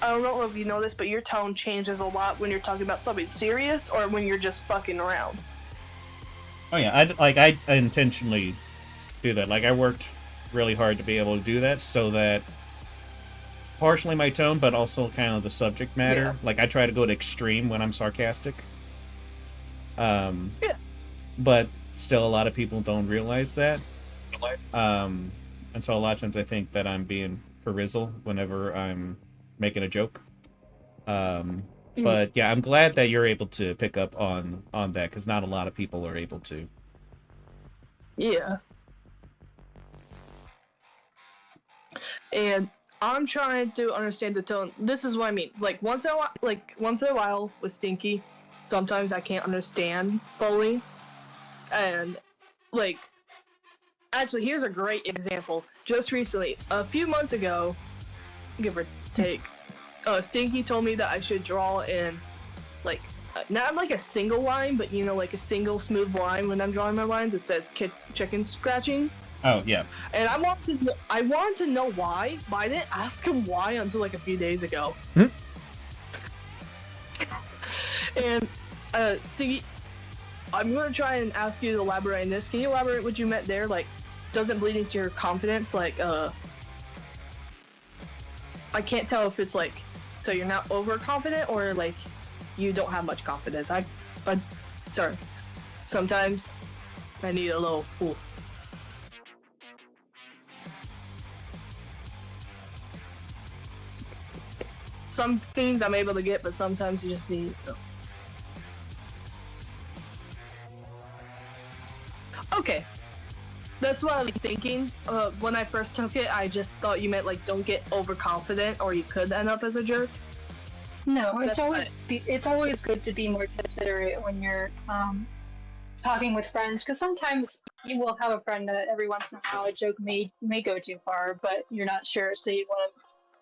I don't know if you know this, but your tone changes a lot when you're talking about something serious or when you're just fucking around. Oh yeah, I intentionally do that. Like, I worked really hard to be able to do that so that partially my tone, but also kind of the subject matter. Yeah. Like, I try to go to extreme when I'm sarcastic. Yeah. But still, a lot of people don't realize that. And so a lot of times I think that I'm being for Rizzle whenever I'm making a joke. But yeah, I'm glad that you're able to pick up on that, because not a lot of people are able to. Yeah. And I'm trying to understand the tone. This is what I mean. Like once in a while with Stinky, sometimes I can't understand fully. And like actually, here's a great example. Just recently, a few months ago, give or take, Stinky told me that I should draw in, like, not like a single line, but you know, like a single smooth line when I'm drawing my lines. It says chicken scratching. Oh yeah. And I wanted to know why, but I didn't ask him why until like a few days ago. And Stinky, I'm gonna try and ask you to elaborate on this. Can you elaborate what you meant there? Like, doesn't bleed into your confidence? Like, I can't tell if it's like, so you're not overconfident or like you don't have much confidence. Sorry. Sometimes I need a little. Ooh. Some things I'm able to get, but sometimes you just need. Okay. That's what I was thinking. When I first took it, I just thought you meant like don't get overconfident, or you could end up as a jerk. No, it's always good to be more considerate when you're talking with friends, because sometimes you will have a friend that every once in a while a joke may go too far, but you're not sure, so you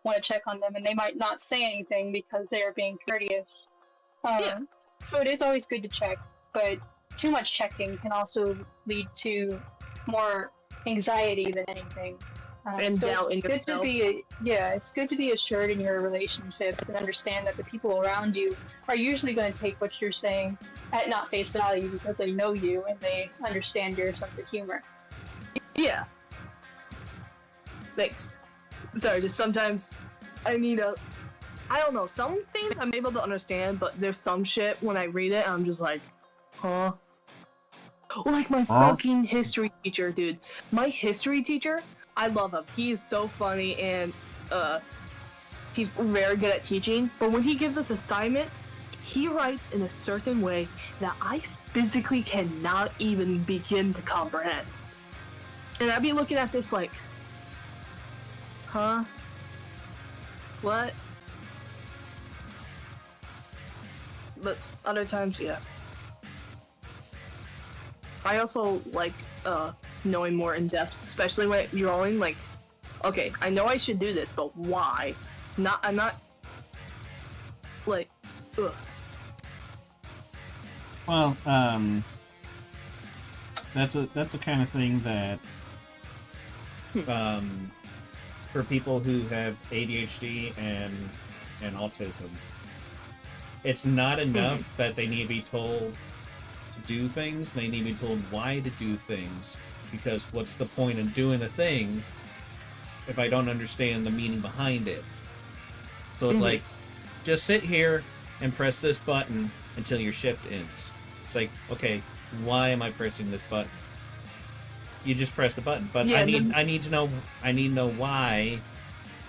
want to check on them, and they might not say anything because they are being courteous. Yeah. So it is always good to check, but too much checking can also lead to more anxiety than anything. And so doubt in it's good yourself. it's good to be assured in your relationships and understand that the people around you are usually going to take what you're saying at not face value because they know you and they understand your sense of humor. Yeah. Thanks. Sorry, just sometimes I need I don't know, some things I'm able to understand, but there's some shit when I read it, I'm just like, huh? Like my fucking history teacher, dude. My history teacher, I love him. He is so funny and he's very good at teaching. But when he gives us assignments, he writes in a certain way that I physically cannot even begin to comprehend. And I'd be looking at this like, huh? What? But other times, yeah. I also like knowing more in depth, especially when drawing. Like, okay, I know I should do this, but why? I'm not like, ugh. Well, that's a kind of thing that for people who have ADHD and autism, it's not enough that they need to be told to do things. They need to be told why to do things, because what's the point of doing a thing if I don't understand the meaning behind it? So it's like, just sit here and press this button until your shift ends. It's like, okay, why am I pressing this button? You just press the button, but yeah, I need to know why.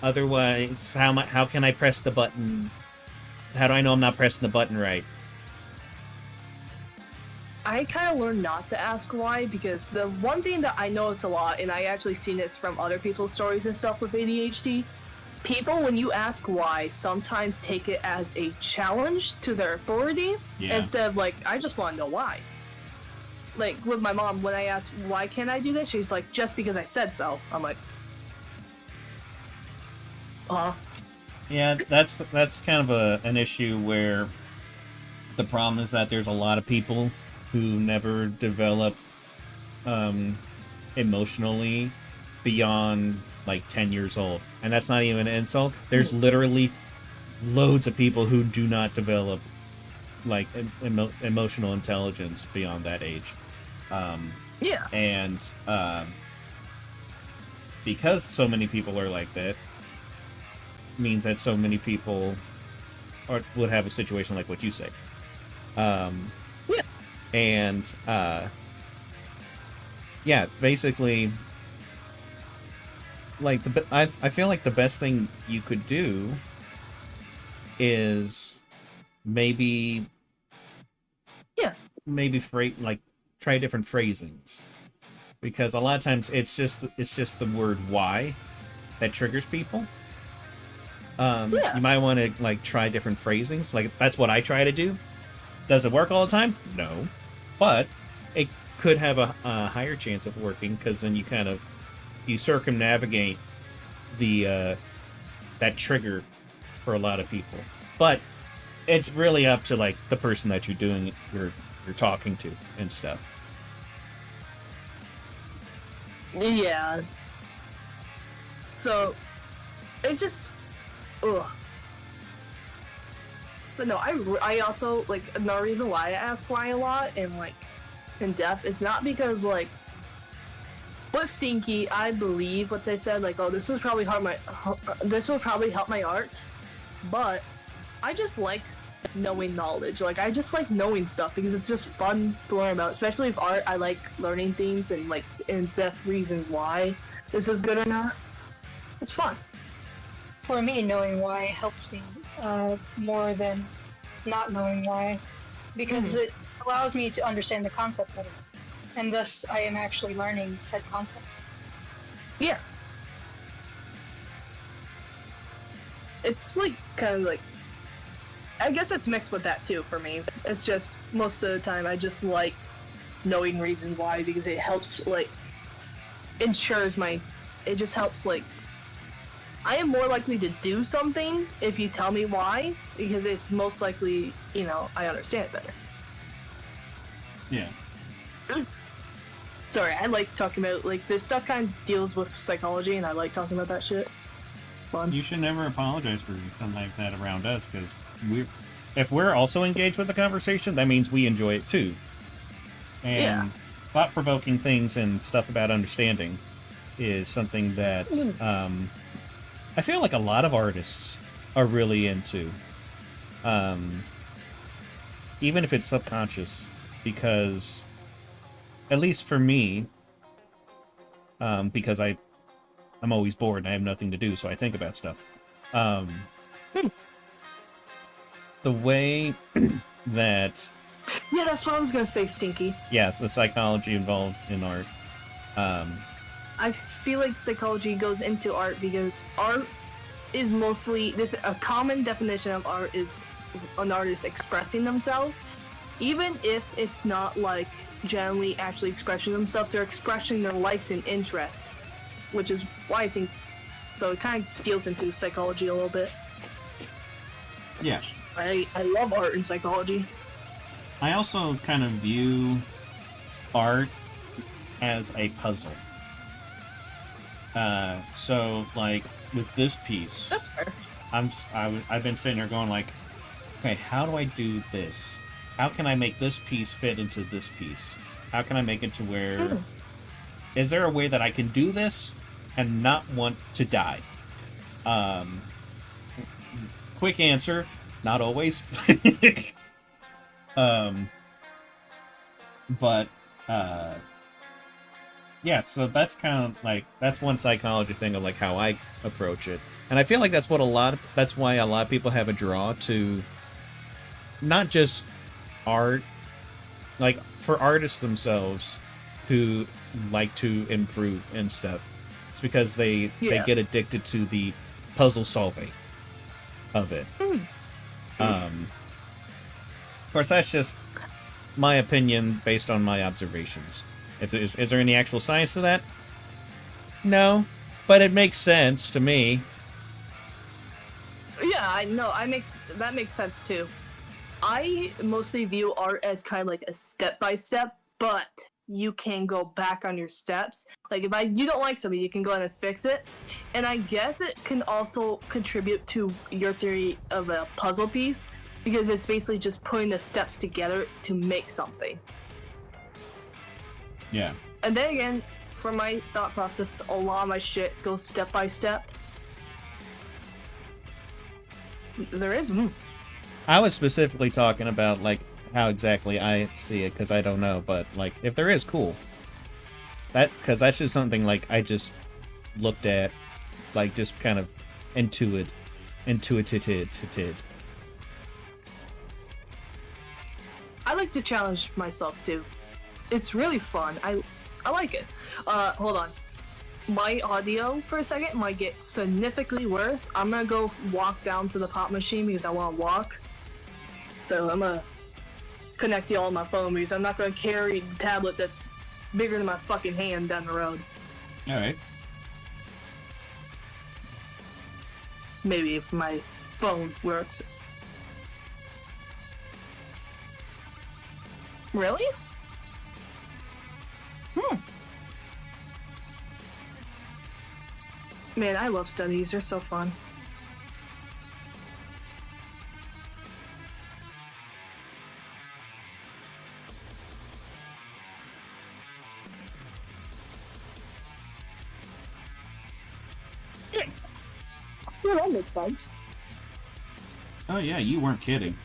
Otherwise, how can I press the button? How do I know I'm not pressing the button right? I kind of learned not to ask why, because the one thing that I notice a lot, and I actually seen this from other people's stories and stuff with ADHD, people, when you ask why, sometimes take it as a challenge to their authority instead of like, I just want to know why. Like with my mom, when I asked why can't I do this, she's like, just because I said so. I'm like, Yeah, that's kind of an issue where the problem is that there's a lot of people who never develop emotionally beyond like 10 years old, and that's not even an insult. There's literally loads of people who do not develop like emotional intelligence beyond that age. And because so many people are like that, means that so many people would have a situation like what you say. And basically, like I feel like the best thing you could do is maybe try different phrasings, because a lot of times it's just the word why that triggers people. You might want to like try different phrasings. Like that's what I try to do. Does it work all the time? No, but it could have a higher chance of working, because then you circumnavigate the that trigger for a lot of people. But it's really up to like the person that you're talking to and stuff. Yeah. So it's just, ugh. But no, I also, like, another reason why I ask why a lot and, like, in depth is not because, like, with Stinky, I believe what they said, like, oh, this will probably help my art, but I just like knowing knowledge. Like, I just like knowing stuff because it's just fun to learn about, especially with art. I like learning things and, like, in-depth reasons why this is good or not. It's fun. For me, knowing why helps me more than not knowing why, because it allows me to understand the concept better, and thus I am actually learning said concept. Yeah. It's like kind of like, I guess it's mixed with that too for me. It's just most of the time I just like knowing reasons why, because it helps, like, it just helps, like, I am more likely to do something if you tell me why, because it's most likely, I understand it better. Yeah. Sorry, I like talking about, like, this stuff kind of deals with psychology, and I like talking about that shit. Fun. You should never apologize for something like that around us, because if we're also engaged with the conversation, that means we enjoy it too. And thought-provoking things and stuff about understanding is something that I feel like a lot of artists are really into, even if it's subconscious, because, at least for me, because I'm always bored and I have nothing to do, so I think about stuff. The way that... Yeah, that's what I was gonna say, Stinky. Yes, the psychology involved in art. I feel like psychology goes into art because art is mostly a common definition of art is an artist expressing themselves, even if it's not like generally actually expressing themselves. They're expressing their likes and interests, which is why I think so. It kind of deals into psychology a little bit. Yeah, I love art and psychology. I also kind of view art as a puzzle. So, like, with this piece... That's fair. I've been sitting there going, like, okay, how do I do this? How can I make this piece fit into this piece? How can I make it to where... Is there a way that I can do this and not want to die? Quick answer, not always. Yeah, so that's kind of like, that's one psychology thing of like how I approach it. And I feel like that's why a lot of people have a draw to not just art like for artists themselves who like to improve and stuff, it's because they get addicted to the puzzle solving of it. Of course, that's just my opinion based on my observations. Is there any actual science to that? No, but it makes sense to me. Yeah, I know. That makes sense too. I mostly view art as kind of like a step by step, but you can go back on your steps. Like if you don't like something, you can go in and fix it. And I guess it can also contribute to your theory of a puzzle piece, because it's basically just putting the steps together to make something. Yeah. And then again, for my thought process, a lot of my shit goes step by step. There is. I was specifically talking about like how exactly I see it, because I don't know, but like if there is, cool. Because that's just something like I just looked at, like just kind of intuited. I like to challenge myself too. It's really fun. I like it. Hold on. My audio for a second might get significantly worse. I'm gonna go walk down to the pop machine because I want to walk. So I'm gonna connect y'all on my phone because I'm not gonna carry a tablet that's bigger than my fucking hand down the road. Alright. Maybe if my phone works. Really? Man, I love studies. They're so fun. Yeah, that makes sense. Oh yeah, you weren't kidding.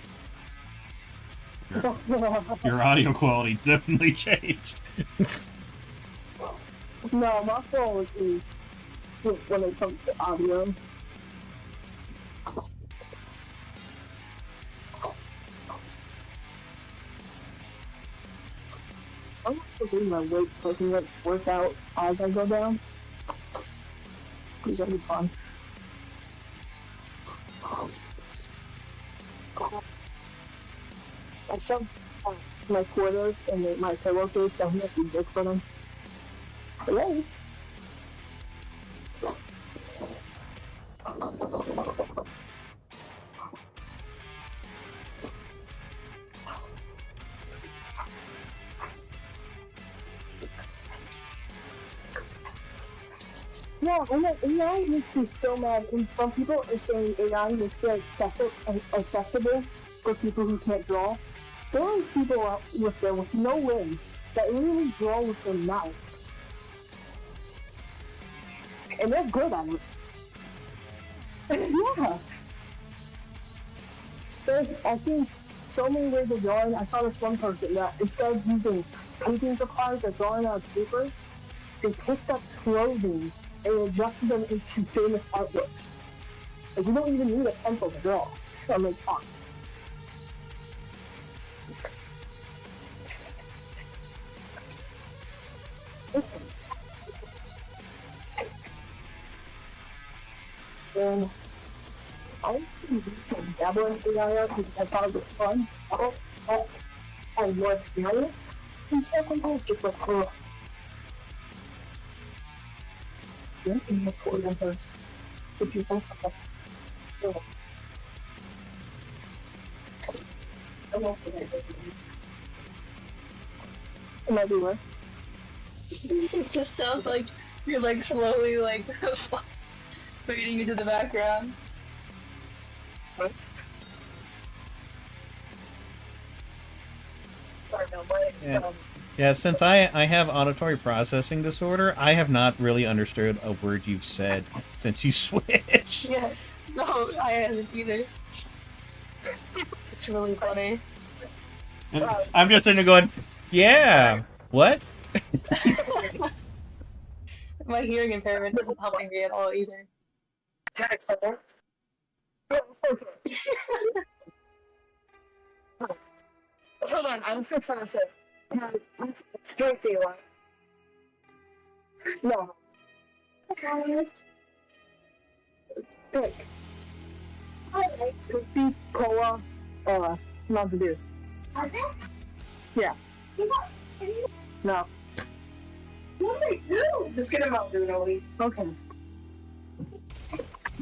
Your audio quality definitely changed. No, my phone is when it comes to audio. I'm not supposed to leave my weight so I can like work out as I go down. Because that'd be fun. I shoved my quarters in my pillowcase so I have to dig for them. Hello? Yeah, and then AI makes me so mad. And some people are saying AI makes it accessible for people who can't draw. There are people out there with no limbs that literally draw with their mouth. And they're good at it. Yeah. I've seen so many ways of drawing. I saw this one person that instead of using painting supplies or drawing on paper, they picked up clothing and adjusted them into famous artworks. Like, you don't even need a pencil to draw. Or make art. And I didn't do some dabbling in AI because I thought it was fun. I had more experience and stuff like that. It's just like, oh. Yeah, in the 4 numbers. If you also have. Oh. Am I doing? It just sounds like you're like slowly like fading into the background. What? Yeah, since I have auditory processing disorder, I have not really understood a word you've said since you switched. Yes. No, I haven't either. It's really funny. I'm just sitting there going, yeah, what? My hearing impairment isn't helping me at all either. Hold on, I'm still trying to say. Straight daylight. No. Thick. Coffee, cola, Mountain Dew. Yeah. No. Just get a Mountain Dew, Noe. Okay.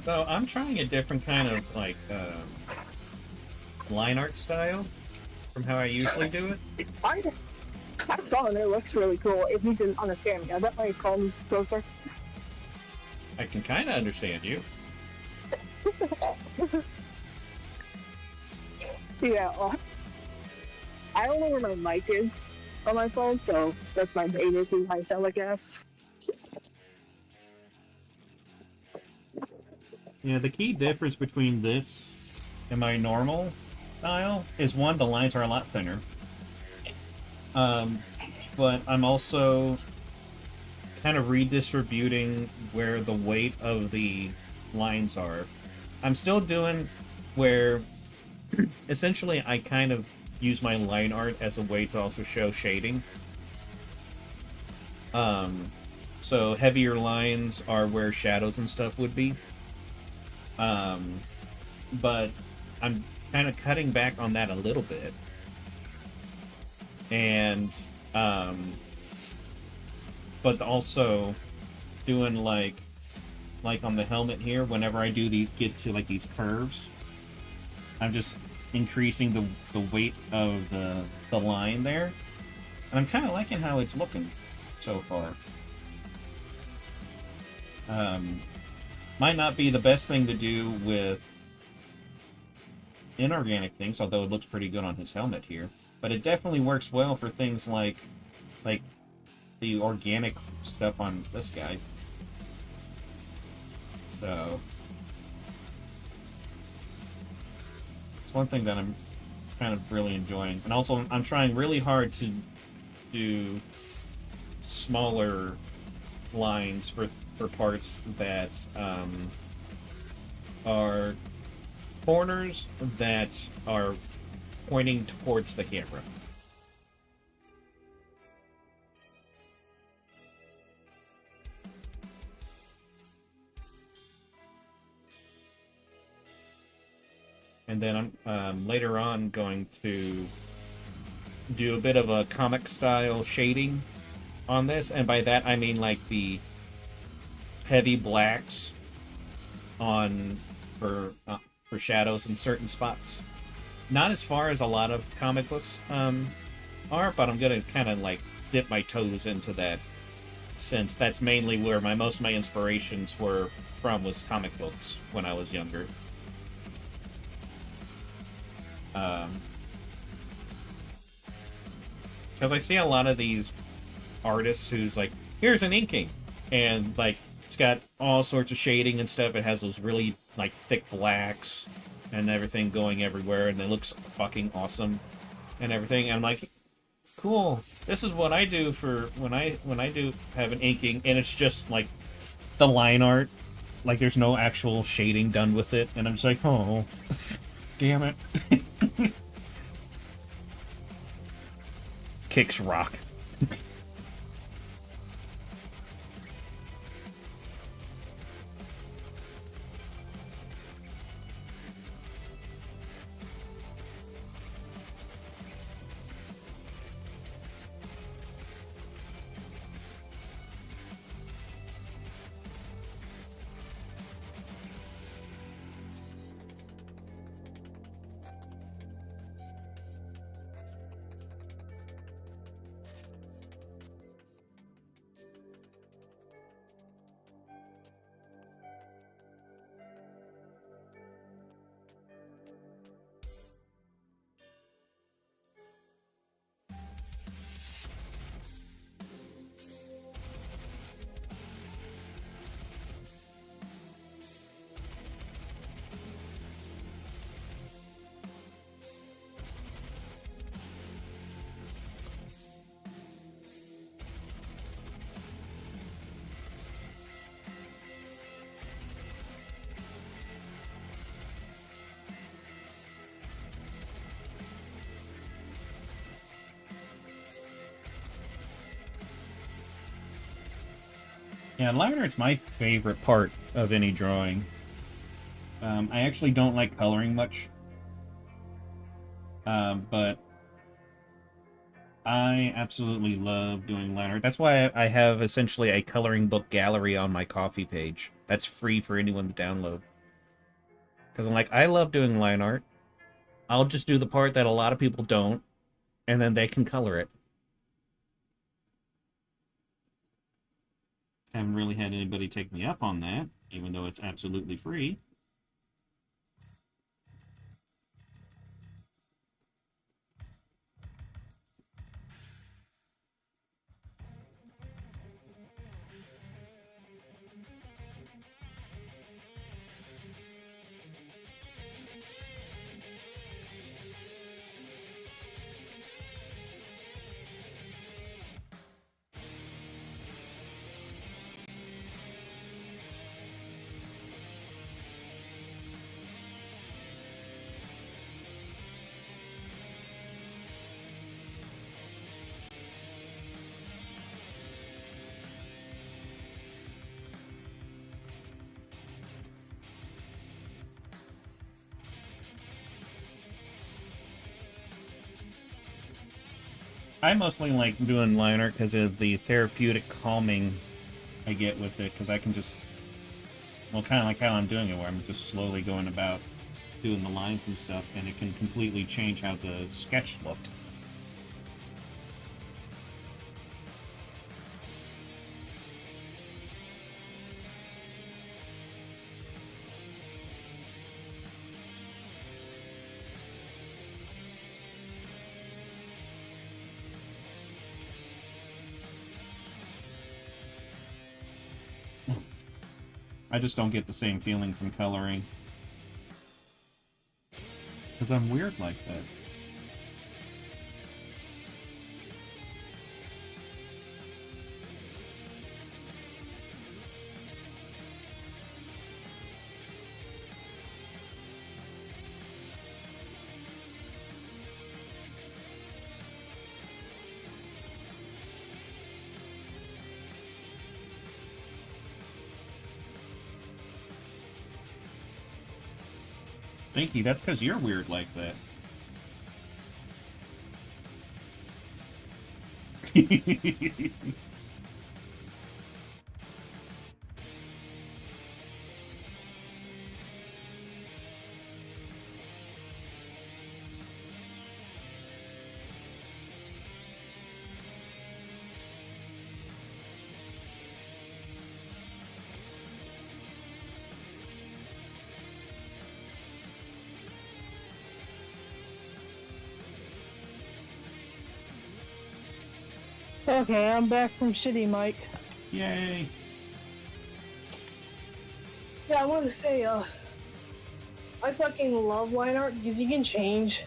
So I'm trying a different kind of line art style from how I usually do it. I saw it. It looks really cool. If you didn't understand me, I bet my phone closer. I can kind of understand you. Yeah. I don't know where my mic is on my phone, so that's my main issue. I sound like ass. Yeah, the key difference between this and my normal style is one, the lines are a lot thinner. But I'm also kind of redistributing where the weight of the lines are. I'm still doing where essentially I kind of use my line art as a way to also show shading. So heavier lines are where shadows and stuff would be. But I'm kind of cutting back on that a little bit. And, but also doing like on the helmet here, whenever I do get to like these curves, I'm just increasing the weight of the line there. And I'm kind of liking how it's looking so far. Might not be the best thing to do with inorganic things, although it looks pretty good on his helmet here. But it definitely works well for things like the organic stuff on this guy. So it's one thing that I'm kind of really enjoying. And also I'm trying really hard to do smaller lines for parts that are corners that are pointing towards the camera. And then I'm later on going to do a bit of a comic style shading on this, and by that I mean like the heavy blacks on for shadows in certain spots. Not as far as a lot of comic books are, but I'm gonna kind of like dip my toes into that, since that's mainly where most of my inspirations were from, was comic books when I was younger. Because I see a lot of these artists who's like, here's an inking, and like it's got all sorts of shading and stuff. It has those really like thick blacks and everything going everywhere, and it looks fucking awesome and everything. And I'm like, cool. This is what I do for when I do have an inking, and it's just like the line art, like there's no actual shading done with it, and I'm just like, oh, damn it. Kicks rock. Yeah, line art's my favorite part of any drawing. I actually don't like coloring much. But I absolutely love doing line art. That's why I have essentially a coloring book gallery on my Coffee page. That's free for anyone to download. Because I'm like, I love doing line art. I'll just do the part that a lot of people don't, and then they can color it. Haven't really had anybody take me up on that, even though it's absolutely free. I mostly like doing line art because of the therapeutic calming I get with it, because I can just, well, kind of like how I'm doing it, where I'm just slowly going about doing the lines and stuff, and it can completely change how the sketch looked. I just don't get the same feeling from coloring. Because I'm weird like that. Stinky, that's because you're weird like that. Okay, I'm back from shitty Mike. Yay! Yeah, I want to say, I fucking love line art because you can change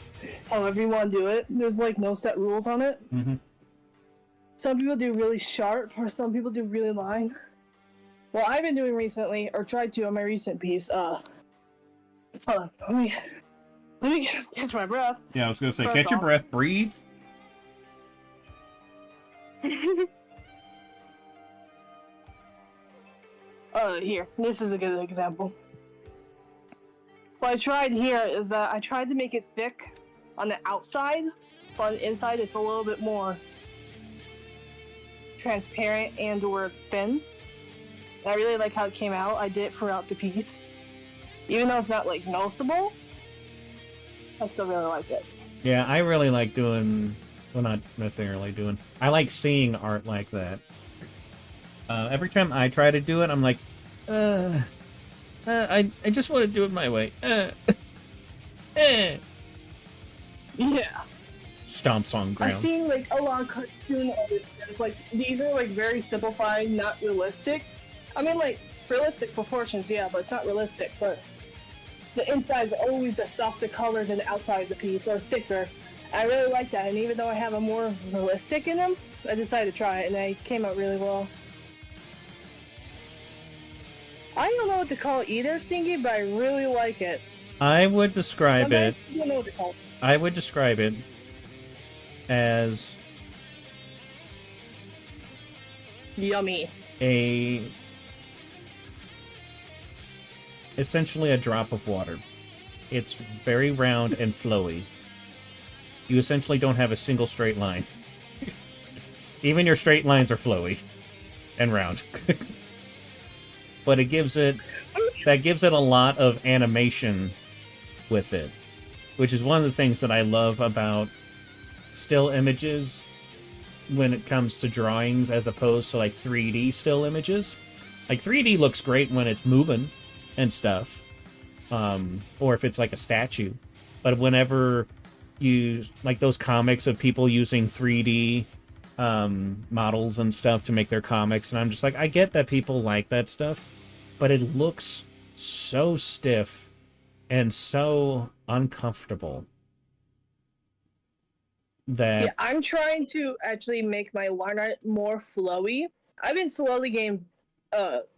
however you want to do it. There's like no set rules on it. Mm-hmm. Some people do really sharp, or some people do really line. Well, I've been doing recently, or tried to on my recent piece, hold on, let me catch my breath. Yeah, I was gonna say, Breath catch your off. breath, breathe. Here, this is a good example. What I tried here is that I tried to make it thick on the outside, but on the inside it's a little bit more transparent and or thin. And I really like how it came out. I did it throughout the piece. Even though it's not like noticeable, I still really like it. Yeah, I really like doing, well, not necessarily doing, I like seeing art like that. Every time I try to do it, I'm like, I just want to do it my way. Yeah. Stomps on ground. I've seen like a lot of cartoon artists. It's like these are like very simplified, not realistic. I mean, like realistic proportions, yeah, but it's not realistic. But the inside's always a softer color than the outside of the piece, or thicker. I really like that, and even though I have a more realistic in them, I decided to try it, and they came out really well. I don't know what to call it either, Stinky, but I really like it. I would describe Sometimes it. I don't know what to call it. I would describe it as Yummy. essentially a drop of water. It's very round and flowy. You essentially don't have a single straight line. Even your straight lines are flowy and round. But it gives it a lot of animation with it, which is one of the things that I love about still images when it comes to drawings as opposed to like 3D still images. Like 3D looks great when it's moving and stuff, or if it's like a statue. But whenever you like those comics of people using 3D models and stuff to make their comics, and I'm just like, I get that people like that stuff, but it looks so stiff and so uncomfortable that... Yeah, I'm trying to actually make my line art more flowy. I've been slowly getting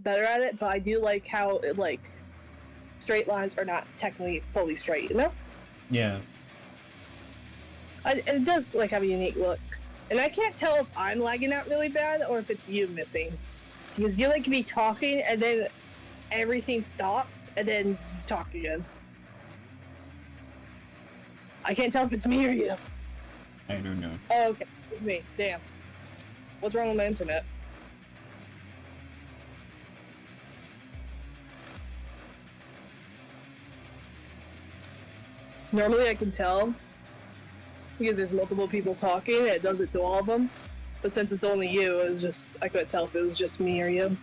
better at it, but I do like how it, like, straight lines are not technically fully straight, you know? Yeah. And it does like have a unique look. And I can't tell if I'm lagging out really bad or if it's you missing. Because you like be talking and then everything stops and then you talk again. I can't tell if it's me or you. I don't know. Oh, okay. It's me. Damn. What's wrong with my internet? Normally I can tell because there's multiple people talking and it does it to all of them. But since it's only you, it was just, I couldn't tell if it was just me or you.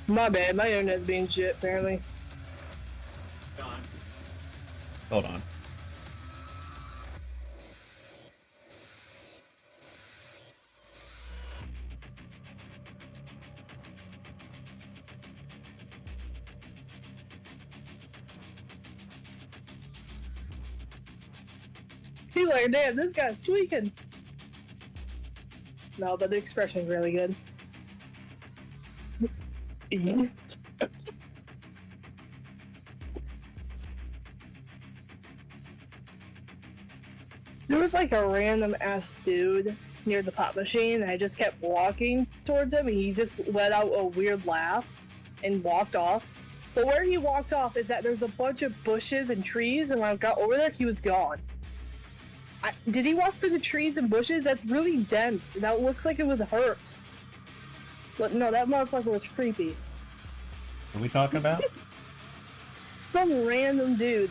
My bad, my internet's being shit apparently. Hold on. He's like, damn, this guy's tweaking. No, but the expression's really good. There was like a random ass dude near the pop machine, and I just kept walking towards him, and he just let out a weird laugh and walked off. But where he walked off is that there's a bunch of bushes and trees, and when I got over there, he was gone. Did he walk through the trees and bushes? That's really dense. That looks like it was hurt. But no, that motherfucker was creepy. What are we talking about? Some random dude.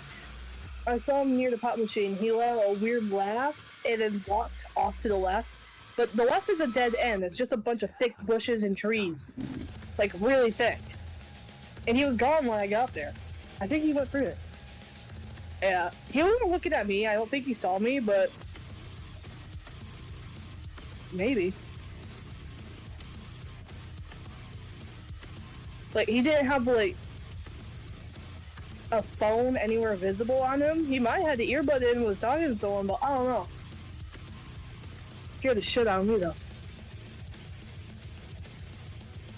I saw him near the pop machine. He let out a weird laugh and then walked off to the left. But the left is a dead end. It's just a bunch of thick bushes and trees. Like, really thick. And he was gone when I got there. I think he went through it. Yeah, he wasn't looking at me. I don't think he saw me, but maybe. Like, he didn't have, like, a phone anywhere visible on him. He might have had the earbud in and was talking to someone, but I don't know. Scared the shit out of me, though.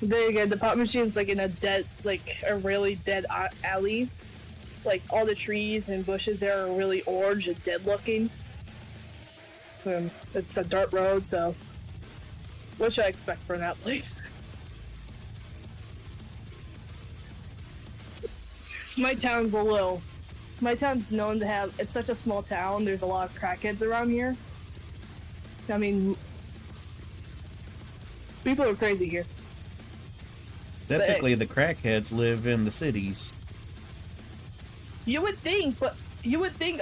There you go, the pop machine's, like, in a dead, like, a really dead alley. Like, all the trees and bushes there are really orange and dead looking. It's a dirt road, so what should I expect from that place? My town's known to have, it's such a small town, there's a lot of crackheads around here. I mean, people are crazy here. Typically, the crackheads live in the cities. You would think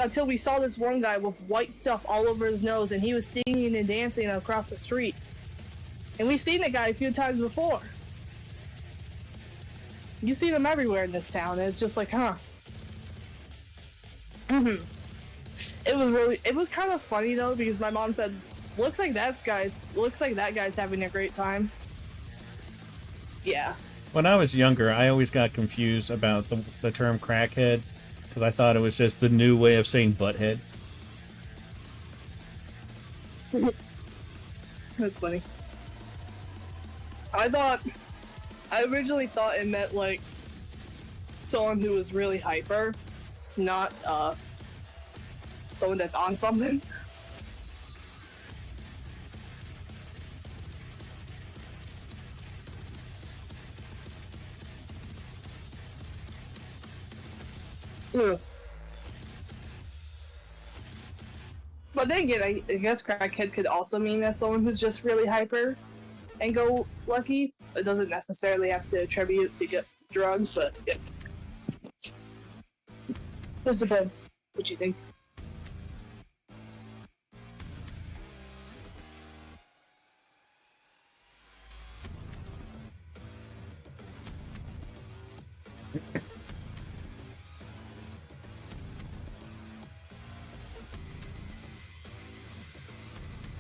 until we saw this one guy with white stuff all over his nose and he was singing and dancing across the street. And we've seen the guy a few times before. You see them everywhere in this town, and it's just like, huh. It was kind of funny though, because my mom said, looks like that guy's having a great time. Yeah. When I was younger, I always got confused about the term crackhead, because I thought it was just the new way of saying butthead. That's funny. I originally thought it meant, like, someone who was really hyper, not, someone that's on something. Ugh. But then again, I guess crackhead could also mean that someone who's just really hyper and go lucky. It doesn't necessarily have to attribute to get drugs, but yeah. Just depends what you think.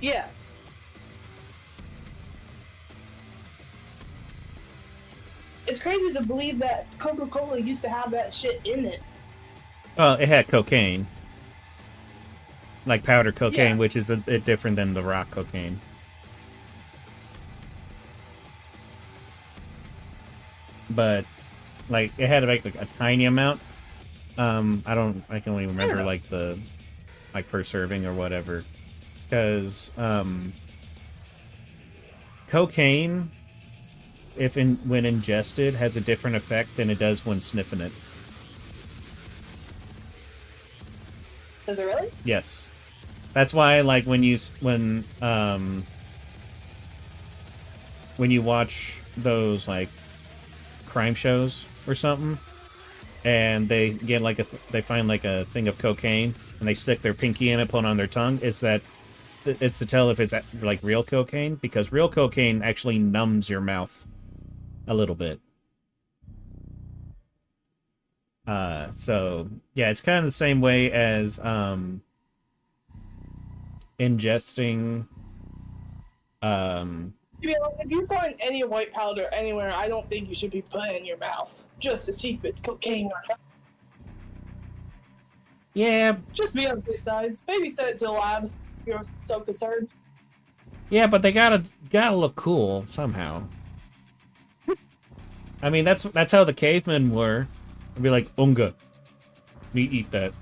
Yeah. It's crazy to believe that Coca-Cola used to have that shit in it. Well, it had cocaine. Like powder cocaine, Yeah. which is a bit different than the rock cocaine. But, like, it had like a tiny amount. I can only remember, like, per serving or whatever. Because, cocaine, when ingested, has a different effect than it does when sniffing it. Does it really? Yes. That's why, like, when you watch those, like, crime shows or something, and they get, like, they find, like, a thing of cocaine, and they stick their pinky in it, put it on their tongue, it's to tell if it's, like, real cocaine, because real cocaine actually numbs your mouth a little bit. So, yeah, it's kind of the same way as, ingesting, To be honest, if you find any white powder anywhere, I don't think you should be putting it in your mouth just to see if it's cocaine or not. Yeah. Just be on the safe side. Maybe send it to the lab if you're so concerned. Yeah, but they gotta look cool somehow. I mean, that's how the cavemen were. They'd be like, "Unga, me eat that,"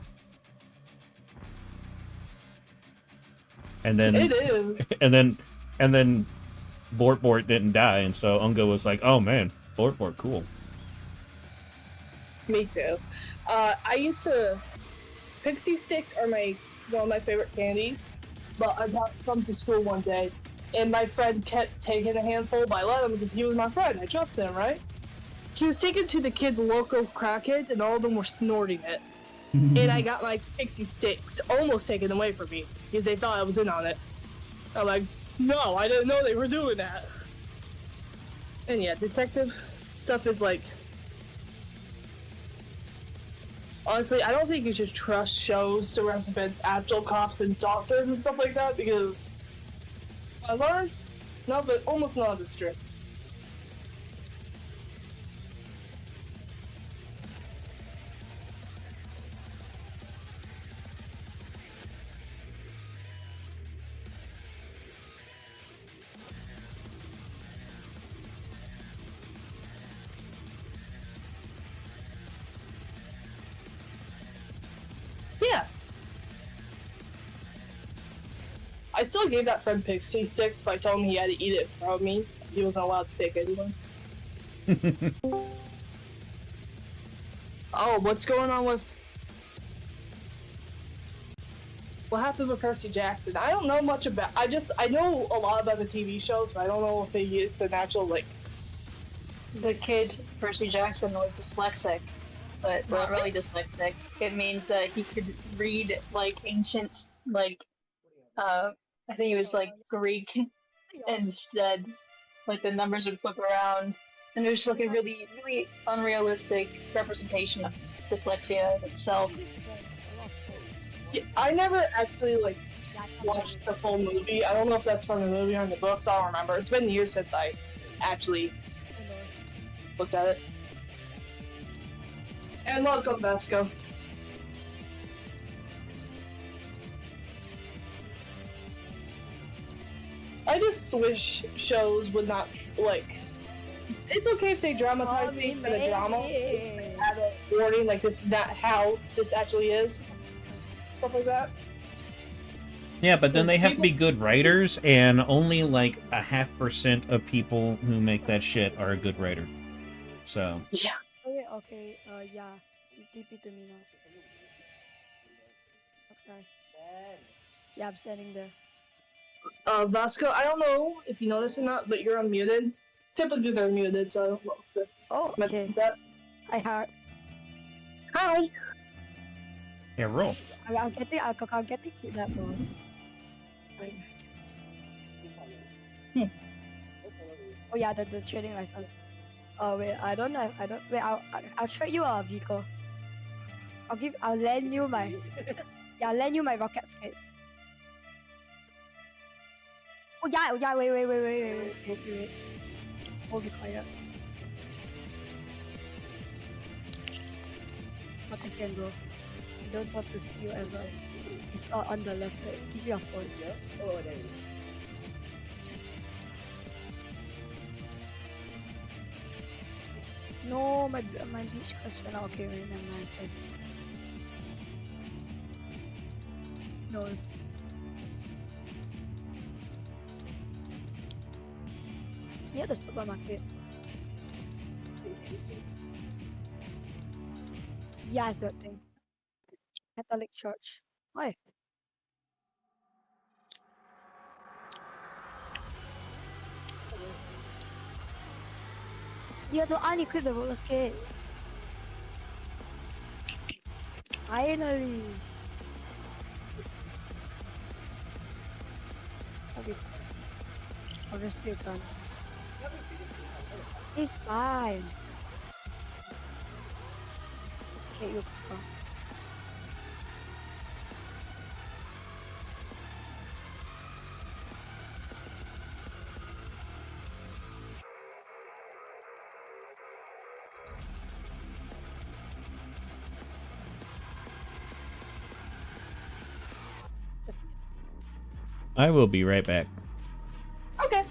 and then It is. and then Bort didn't die, and so Unga was like, "Oh man, Bort cool." Me too. I used to. Pixie sticks are one of my favorite candies, but I brought some to school one day, and my friend kept taking a handful, but I let him because he was my friend. I trusted him, right? He was taken to the kids' local crackheads, and all of them were snorting it. And I got my pixie sticks almost taken away from me because they thought I was in on it. I'm like, no, I didn't know they were doing that. And yeah, detective stuff is like... Honestly, I don't think you should trust shows to represent actual cops and doctors and stuff like that because I learned almost none of it's true. Yeah. I still gave that friend pixie sticks, but I told him he had to eat it from me. He wasn't allowed to take anyone. Oh, what's going on with... What happened with Percy Jackson? I don't know much about... I know a lot about the TV shows, but I don't know if it's an actual, like... The kid, Percy Jackson, was dyslexic, but not really dyslexic. It means that he could read, like, ancient, like, I think it was, like, Greek instead. Like, the numbers would flip around, and it was, like, a really, really unrealistic representation of dyslexia itself. Yeah, I never actually, like, watched the full movie. I don't know if that's from the movie or in the books. I don't remember. It's been years since I actually looked at it. And welcome, Vasco. I just wish shows would not, like... It's okay if they dramatize things for the drama. Have a warning, like, this is not how this actually is. Stuff like that. Yeah, but then they have to be good writers, and only like 0.5% of people who make that shit are a good writer. So. Yeah. Okay, yeah. TP to me now. Sorry. Yeah, I'm standing there. Vasco, I don't know if you know this or not, but you're unmuted. Typically they're muted, so I don't know if they're Oh, okay. that. Hi, Heart. Hi! Yeah, roll. I'm getting kidnapped, bro. Wait. Oh yeah, the trading license. Oh wait, I don't. Wait, I'll trade you a vehicle. I'll lend you my. Yeah, I'll lend you my rocket skates. Oh yeah, wait. Hold be quiet. Not again, bro. I don't want to see you ever. It's all on the left, right? Give me your phone. Oh, there you go. No, my beach quest went out. Okay, wait, never mind. Stay. No, it's near the supermarket. Yeah, it's that thing. Catholic Church. Why? You have to unequip the roller skates. Finally. Okay. Obviously you can't. It's fine. Okay, you go. I will be right back. Okay.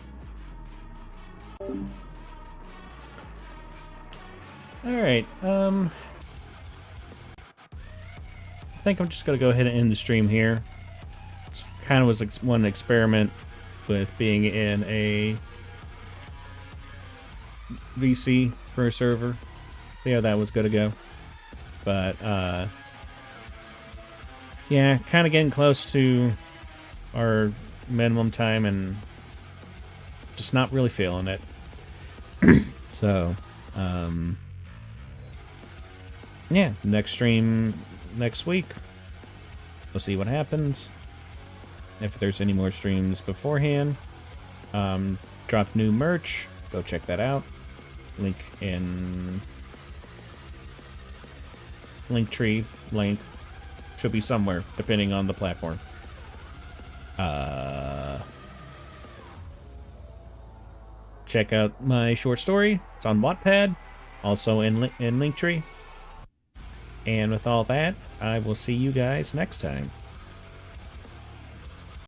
Alright, I think I'm just gonna go ahead and end the stream here. Kind of was one experiment with being in a VC for a server. See how that was gonna go. But, yeah, kind of getting close to our minimum time and just not really feeling it. So, yeah, next stream next week. We'll see what happens. If there's any more streams beforehand. Dropped new merch. Go check that out. Link in Linktree. Link should be somewhere, depending on the platform. Check out my short story. It's on Wattpad. Also in Linktree. And with all that, I will see you guys next time.